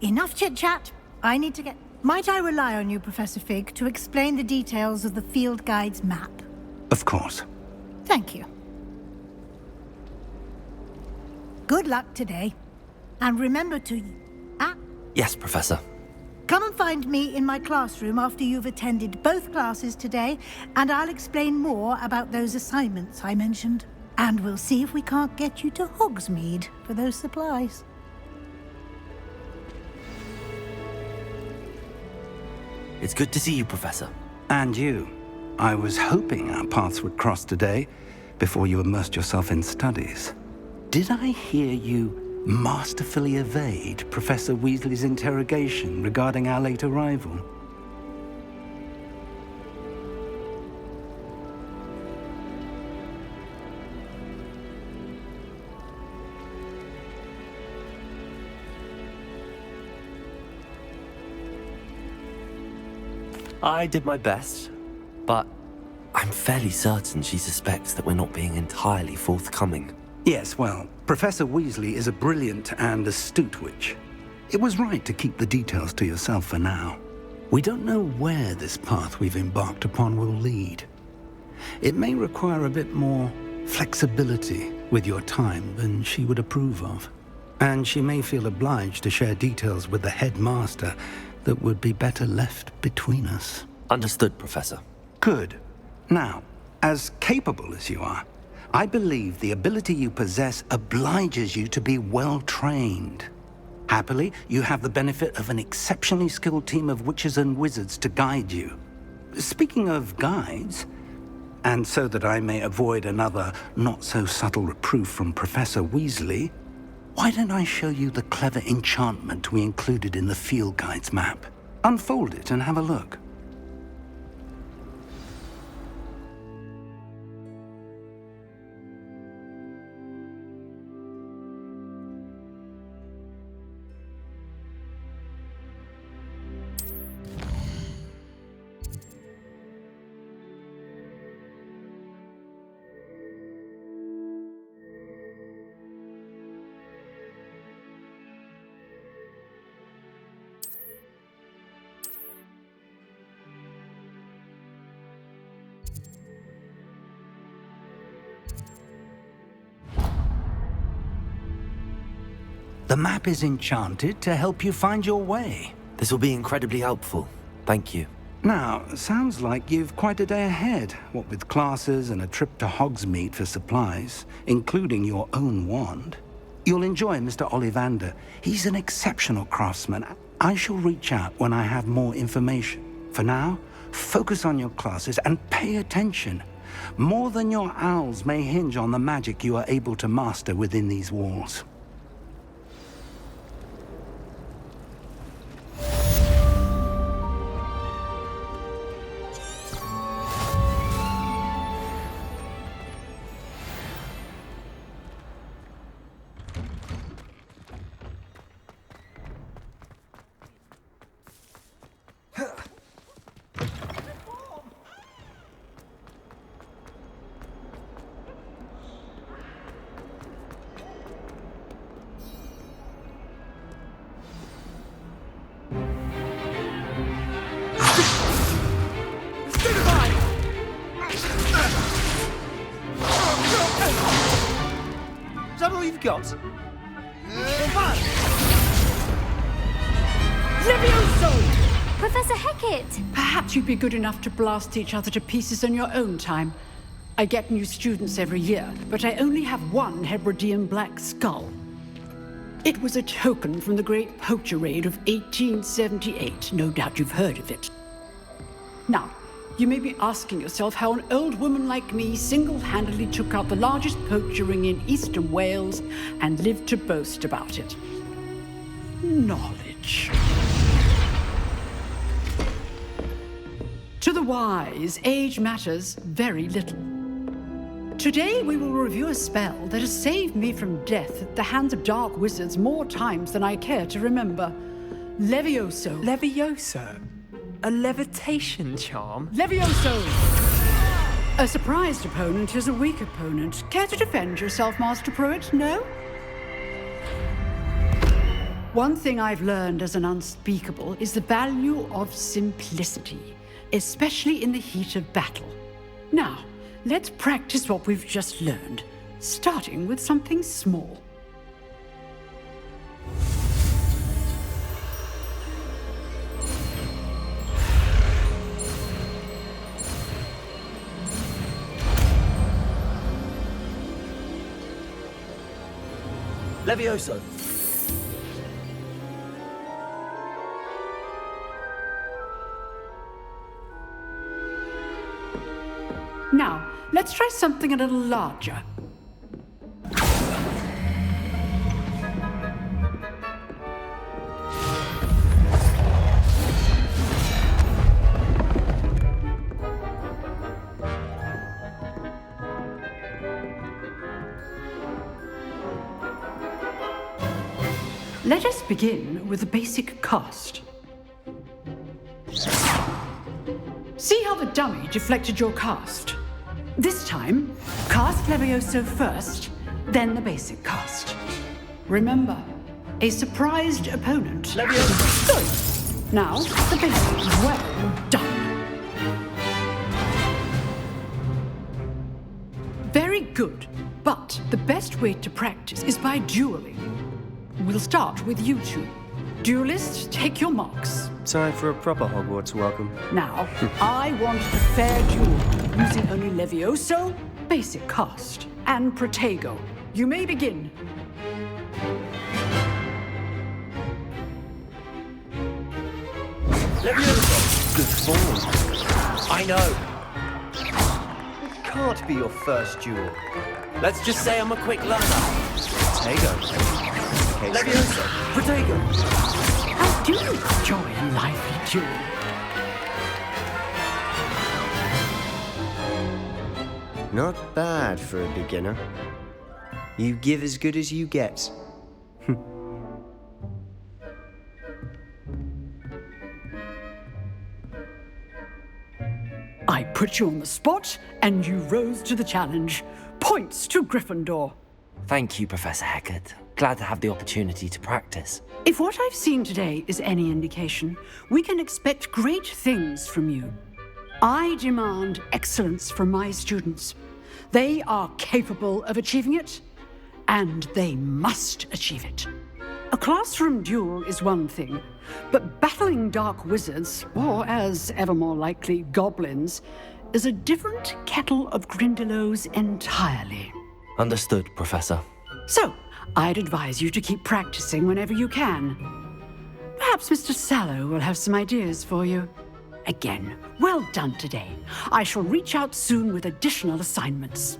Enough chit-chat. I need to get... Might I rely on you, Professor Fig, to explain the details of the field guide's map? Of course. Thank you. Good luck today. And remember to... Yes, Professor. Come and find me in my classroom after you've attended both classes today, and I'll explain more about those assignments I mentioned. And we'll see if we can't get you to Hogsmeade for those supplies. It's good to see you, Professor. And you. I was hoping our paths would cross today, before you immersed yourself in studies. Did I hear you masterfully evade Professor Weasley's interrogation regarding our late arrival? I did my best, but I'm fairly certain she suspects that we're not being entirely forthcoming. Yes, well, Professor Weasley is a brilliant and astute witch. It was right to keep the details to yourself for now. We don't know where this path we've embarked upon will lead. It may require a bit more flexibility with your time than she would approve of. And she may feel obliged to share details with the headmaster that would be better left between us. Understood, Professor. Good. Now, as capable as you are, I believe the ability you possess obliges you to be well-trained. Happily, you have the benefit of an exceptionally skilled team of witches and wizards to guide you. Speaking of guides, and so that I may avoid another not-so-subtle reproof from Professor Weasley, why don't I show you the clever enchantment we included in the field guide's map? Unfold it and have a look. The map is enchanted to help you find your way. This will be incredibly helpful. Thank you. Now, sounds like you've quite a day ahead, what with classes and a trip to Hogsmeade for supplies, including your own wand. You'll enjoy Mr. Ollivander. He's an exceptional craftsman. I shall reach out when I have more information. For now, focus on your classes and pay attention. More than your owls may hinge on the magic you are able to master within these walls. Is that all you've got? Levioso! Professor Hecat! Perhaps you'd be good enough to blast each other to pieces on your own time. I get new students every year, but I only have one Hebridean black skull. It was a token from the Great Poacher Raid of 1878. No doubt you've heard of it. Now, you may be asking yourself how an old woman like me single-handedly took out the largest poacher ring in eastern Wales and lived to boast about it. Knowledge. To the wise, age matters very little. Today we will review a spell that has saved me from death at the hands of dark wizards more times than I care to remember. Levioso. Levioso? A levitation charm? Levioso! A surprised opponent is a weak opponent. Care to defend yourself, Master Pruitt? No? One thing I've learned as an unspeakable is the value of simplicity, especially in the heat of battle. Now, let's practice what we've just learned, starting with something small. Levioso! Now, let's try something a little larger. Let us begin with the basic cast. See how the dummy deflected your cast? This time, cast Levioso first, then the basic cast. Remember, a surprised opponent. Levioso! Good. Now, the basic. Well done. Very good, but the best way to practice is by dueling. We'll start with you two. Duelists, take your marks. Time for a proper Hogwarts welcome. Now, I want a fair duel, using only Levioso, basic cast, and Protago. You may begin. Levioso! Good form. I know. It can't be your first duel. Let's just say I'm a quick learner. Protago. Levioso! Protago! How do you enjoy a lively duel? Not bad for a beginner. You give as good as you get. I put you on the spot, and you rose to the challenge. Points to Gryffindor. Thank you, Professor Hecat. Glad to have the opportunity to practice. If what I've seen today is any indication, we can expect great things from you. I demand excellence from my students. They are capable of achieving it, and they must achieve it. A classroom duel is one thing, but battling dark wizards, or as ever more likely, goblins, is a different kettle of Grindylows entirely. Understood, Professor. So, I'd advise you to keep practicing whenever you can. Perhaps Mr. Sallow will have some ideas for you. Again, well done today. I shall reach out soon with additional assignments.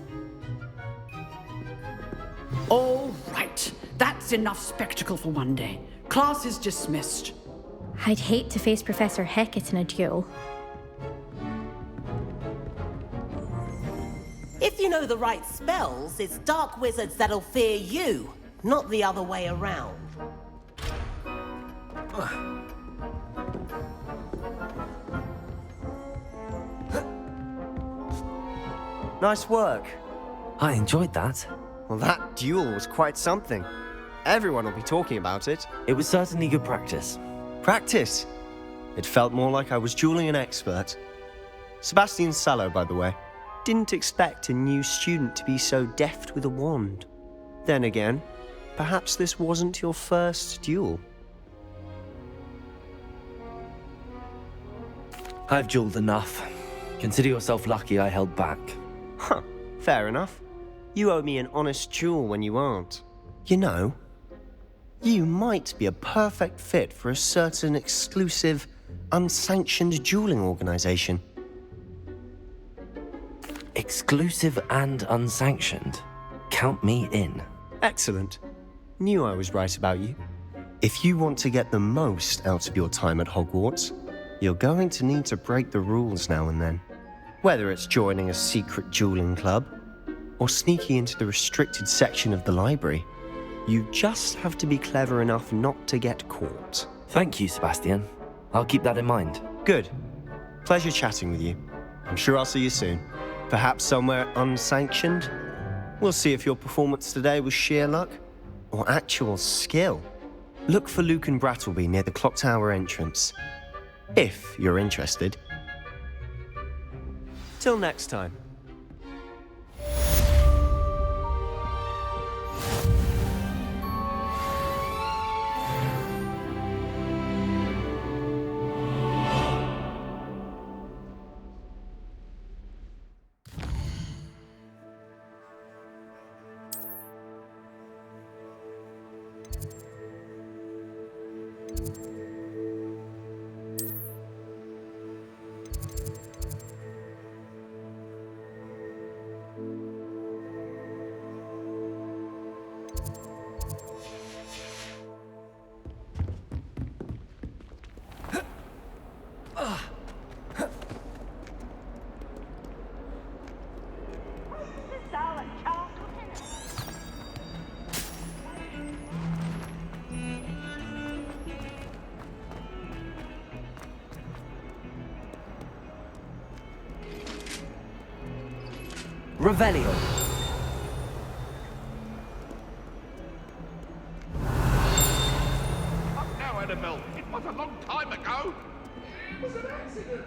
All right, that's enough spectacle for one day. Class is dismissed. I'd hate to face Professor Hecat in a duel. If you know the right spells, it's dark wizards that'll fear you, not the other way around. Nice work. I enjoyed that. Well, that duel was quite something. Everyone will be talking about it. It was certainly good practice. Practice? It felt more like I was dueling an expert. Sebastian Sallow, by the way. Didn't expect a new student to be so deft with a wand. Then again, perhaps this wasn't your first duel. I've dueled enough. Consider yourself lucky I held back. Huh, fair enough. You owe me an honest duel when you aren't. You know, you might be a perfect fit for a certain exclusive, unsanctioned dueling organization. Exclusive and unsanctioned. Count me in. Excellent. Knew I was right about you. If you want to get the most out of your time at Hogwarts, you're going to need to break the rules now and then. Whether it's joining a secret dueling club, or sneaking into the restricted section of the library, you just have to be clever enough not to get caught. Thank you, Sebastian. I'll keep that in mind. Good. Pleasure chatting with you. I'm sure I'll see you soon. Perhaps somewhere unsanctioned? We'll see if your performance today was sheer luck or actual skill. Look for Luke and Brattleby near the clock tower entrance, if you're interested. Till next time. Revelio. Now, Annabelle, it was a long time ago. It was an accident.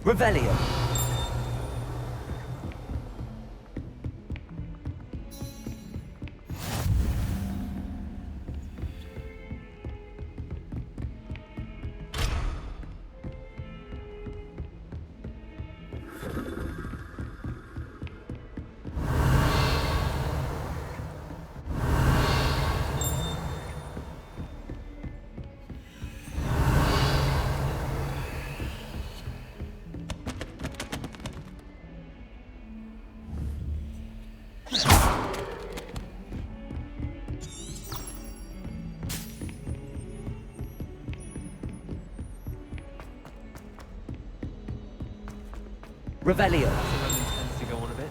Revelio. Revelio. Tends to go on a bit.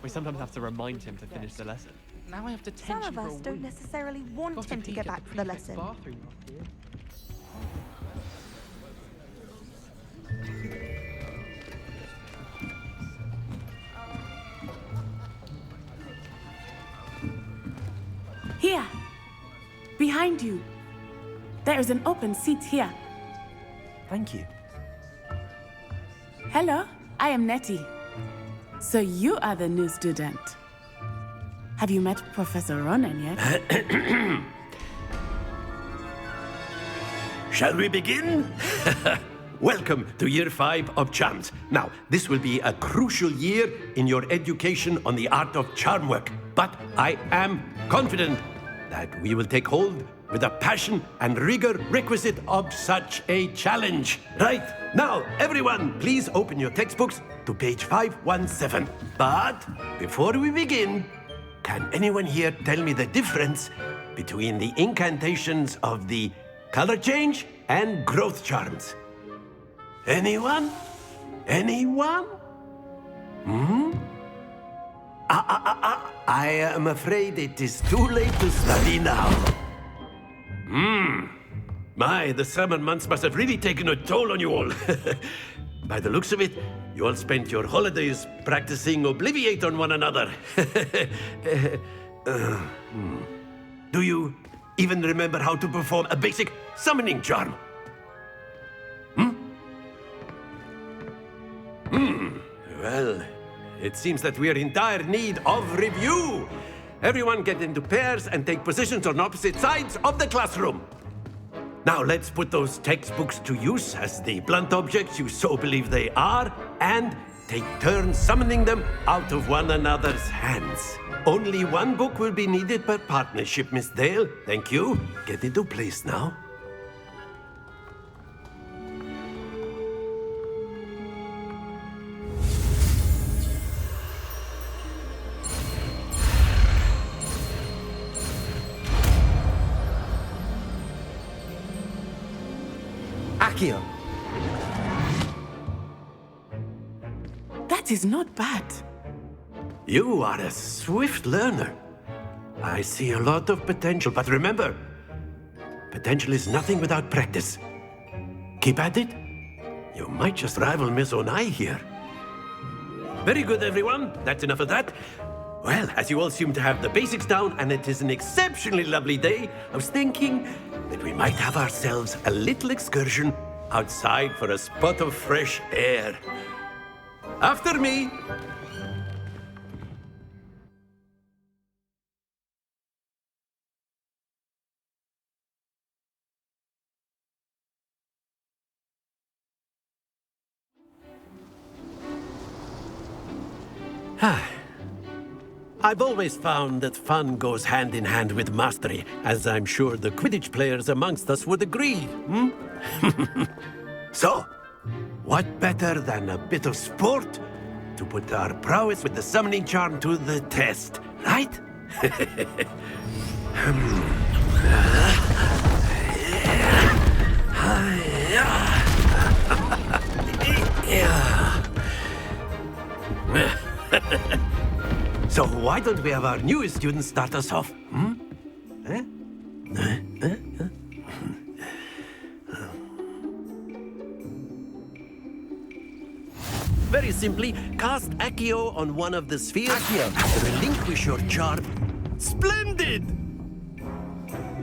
We sometimes have to remind him to finish the lesson. Now I have detention Some of for us a don't week. necessarily want Got a him to peek go at back the to the prefect's lesson. bathroom up here. Here! Behind you! There is an open seat here. Thank you. Hello, I am Nettie. So you are the new student. Have you met Professor Ronan yet? Shall we begin? Welcome to Year 5 of Charms. Now, this will be a crucial year in your education on the art of charm work. But I am confident that we will take hold with the passion and rigor requisite of such a challenge. Right, now, everyone, please open your textbooks to page 517. But before we begin, can anyone here tell me the difference between the incantations of the color change and growth charms? Anyone? Anyone? I am afraid it is too late to study now. My, the summer months must have really taken a toll on you all. By the looks of it, you all spent your holidays practicing Obliviate on one another. Do you even remember how to perform a basic summoning charm? Well, it seems that we are in dire need of review. Everyone get into pairs and take positions on opposite sides of the classroom. Now let's put those textbooks to use as the blunt objects you so believe they are, and take turns summoning them out of one another's hands. Only one book will be needed per partnership, Miss Dale. Thank you. Get into place now. Accio. That is not bad. You are a swift learner. I see a lot of potential, but remember, potential is nothing without practice. Keep at it. You might just rival Miss Onai here. Very good, everyone. That's enough of that. Well, as you all seem to have the basics down, and it is an exceptionally lovely day, I was thinking that we might have ourselves a little excursion outside for a spot of fresh air. After me. I've always found that fun goes hand in hand with mastery, as I'm sure the Quidditch players amongst us would agree. So, what better than a bit of sport to put our prowess with the summoning charm to the test, right? So why don't we have our newest student start us off? Eh? Very simply, cast Accio on one of the spheres. Accio! Relinquish your charm. Splendid!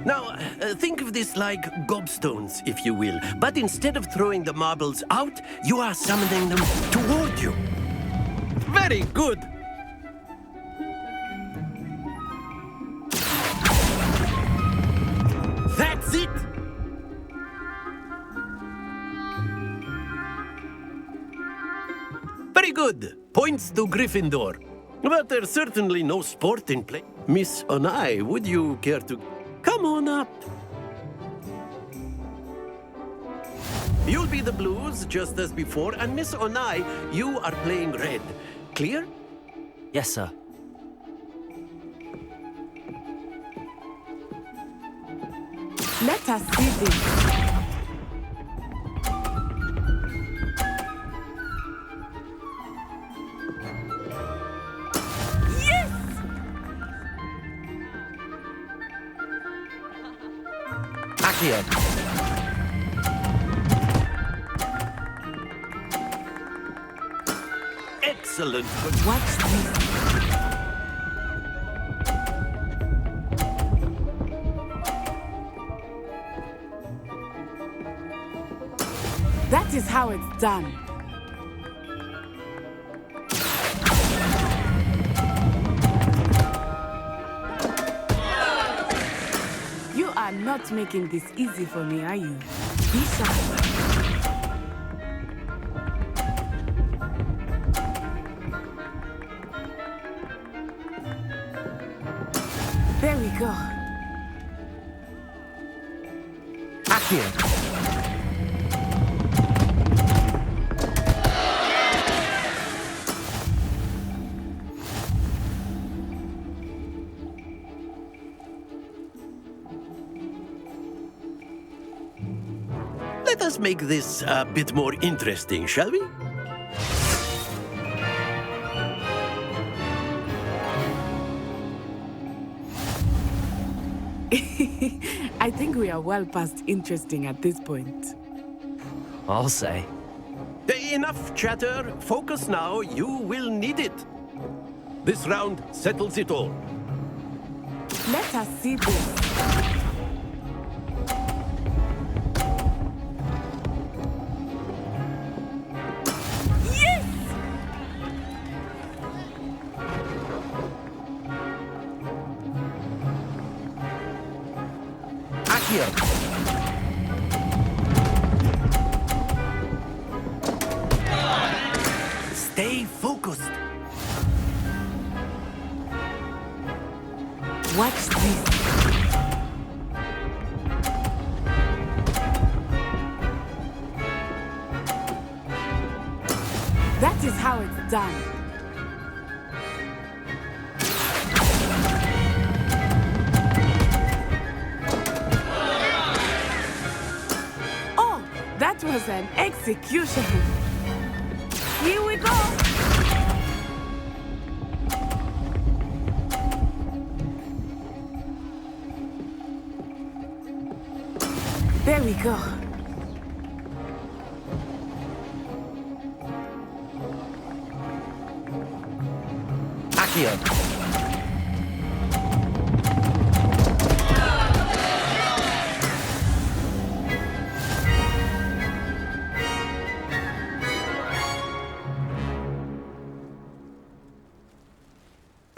Now, think of this like gobstones, if you will. But instead of throwing the marbles out, you are summoning them toward you. Very good! That's it! Very good. Points to Gryffindor. But there's certainly no sport in play. Miss Onai, would you care to... Come on up. You'll be the Blues, just as before, and Miss Onai, you are playing red. Clear? Yes, sir. Let us see this. Accio. Excellent. Watch this. That is how it's done. You are not making this easy for me, are you? Be sharp. There we go. Accio. Let us make this a bit more interesting, shall we? I think we are well past interesting at this point. I'll say. Enough chatter. Focus now. You will need it. This round settles it all. Let us see this. Stay focused. Watch this. That is how it's done. Oh, that was an execution. Here we go. There we go. Accio.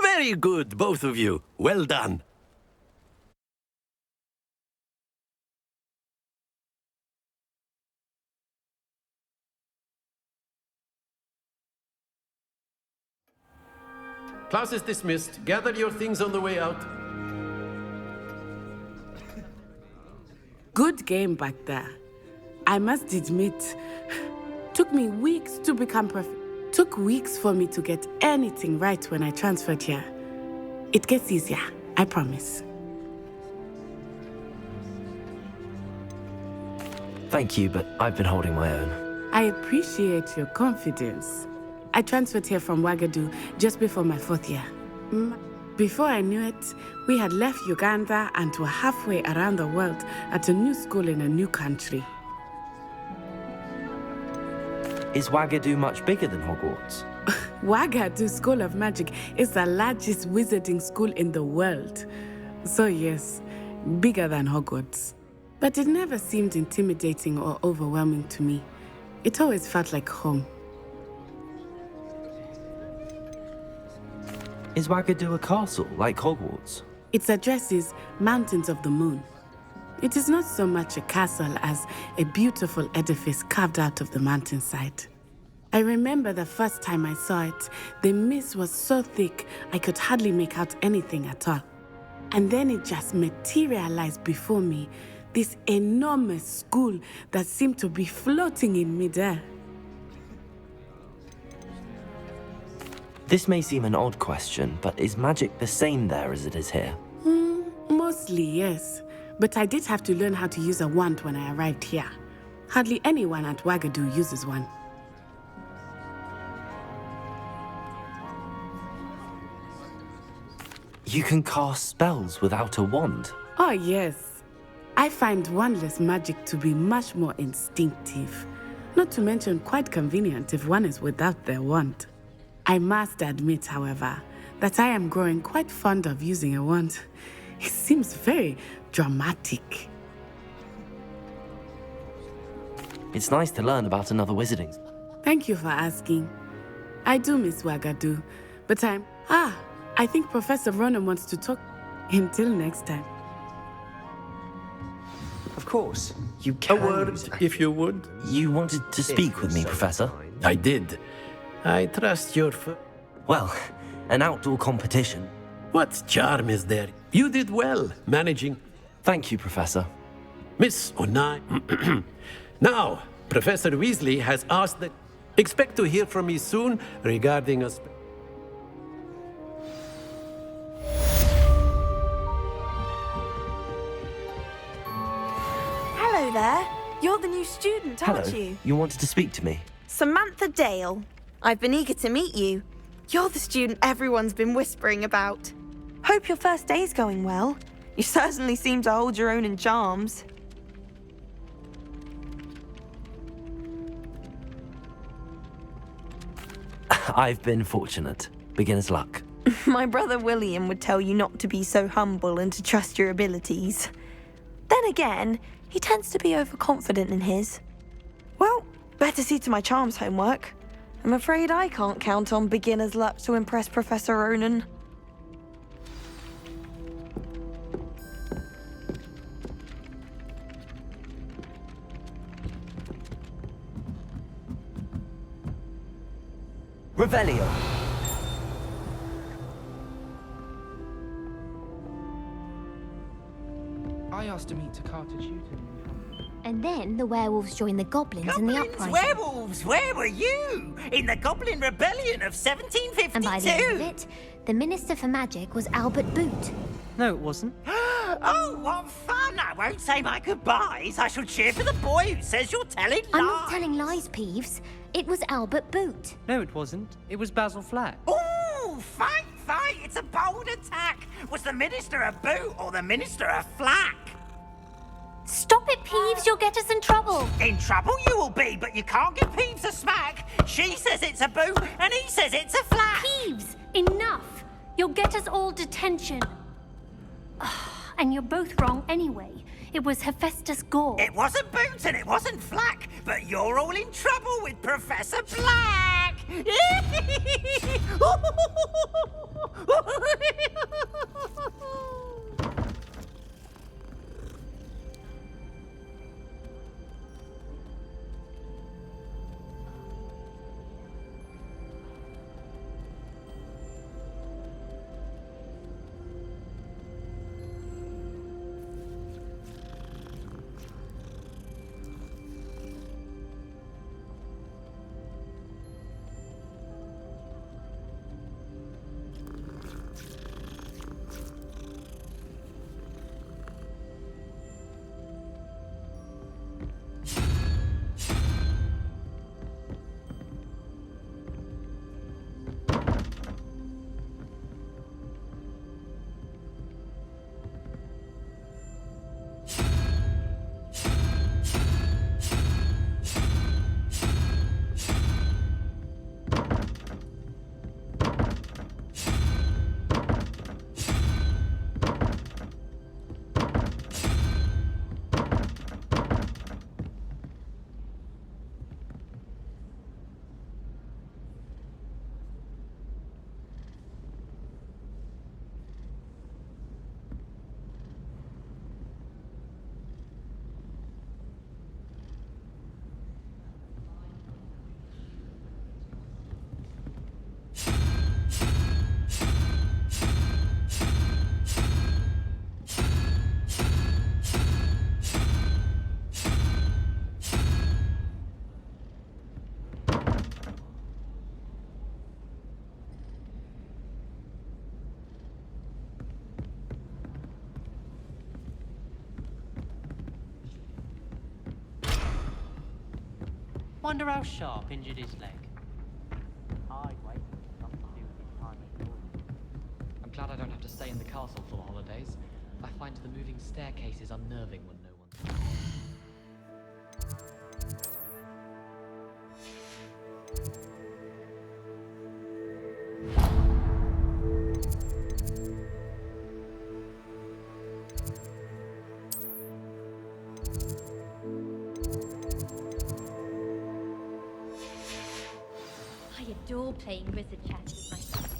Very good, both of you. Well done. Class is dismissed. Gather your things on the way out. Good game back there. I must admit, took me weeks to become perfect. Took weeks for me to get anything right when I transferred here. It gets easier, I promise. Thank you, but I've been holding my own. I appreciate your confidence. I transferred here from Wagadu just before my 4th year. Before I knew it, we had left Uganda and were halfway around the world at a new school in a new country. Is Wagadu much bigger than Hogwarts? Wagadu School of Magic is the largest wizarding school in the world. So yes, bigger than Hogwarts. But it never seemed intimidating or overwhelming to me. It always felt like home. Is Wagadu a castle, like Hogwarts? Its address is Mountains of the Moon. It is not so much a castle as a beautiful edifice carved out of the mountainside. I remember the first time I saw it, the mist was so thick I could hardly make out anything at all. And then it just materialized before me, this enormous school that seemed to be floating in midair. This may seem an odd question, but is magic the same there as it is here? Mostly, yes. But I did have to learn how to use a wand when I arrived here. Hardly anyone at Wagadu uses one. You can cast spells without a wand? Oh, yes. I find wandless magic to be much more instinctive. Not to mention quite convenient if one is without their wand. I must admit, however, that I am growing quite fond of using a wand. It seems very dramatic. It's nice to learn about another wizarding. Thank you for asking. I do miss Wagadu, but I think Professor Ronan wants to talk. Until next time. Of course, you can. A word, if you would. You wanted to speak with me, Professor? I did. I trust your... Well, an outdoor competition. What charm is there? You did well, managing... Thank you, Professor. Miss Onai... Now, Professor Weasley has asked that... Expect to hear from me soon regarding a... Hello there. You're the new student, aren't Hello. you? You wanted to speak to me? Samantha Dale. I've been eager to meet you. You're the student everyone's been whispering about. Hope your first day's going well. You certainly seem to hold your own in charms. I've been fortunate. Beginner's luck. My brother William would tell you not to be so humble and to trust your abilities. Then again, he tends to be overconfident in his. Well, better see to my charms homework. I'm afraid I can't count on beginner's luck to impress Professor Ronan. Revelio. I asked to meet Takata Tutor. And then the werewolves joined the goblins in the uprising. Werewolves, where were you? In the Goblin Rebellion of 1752? And by the end of it, the Minister for Magic was Albert Boot. No, it wasn't. Oh, what fun! I won't say my goodbyes. I shall cheer for the boy who says you're telling lies. I'm not telling lies, Peeves. It was Albert Boot. No, it wasn't. It was Basil Flack. Ooh, fight, fight! It's a bold attack. Was the Minister a boot or the Minister a flack? Stop it, Peeves. You'll get us in trouble. In trouble you will be, but you can't give Peeves a smack. She says it's a boot and he says it's a flack. Peeves, enough. You'll get us all detention. And you're both wrong anyway. It was Hephaestus Gore. It wasn't boot and it wasn't flack, but you're all in trouble with Professor Black. Wonder how Sharp injured his leg. I'm glad I don't have to stay in the castle for the holidays. I find the moving staircases unnerving when no one's there. I adore playing wizard chess with my siblings.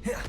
Yeah.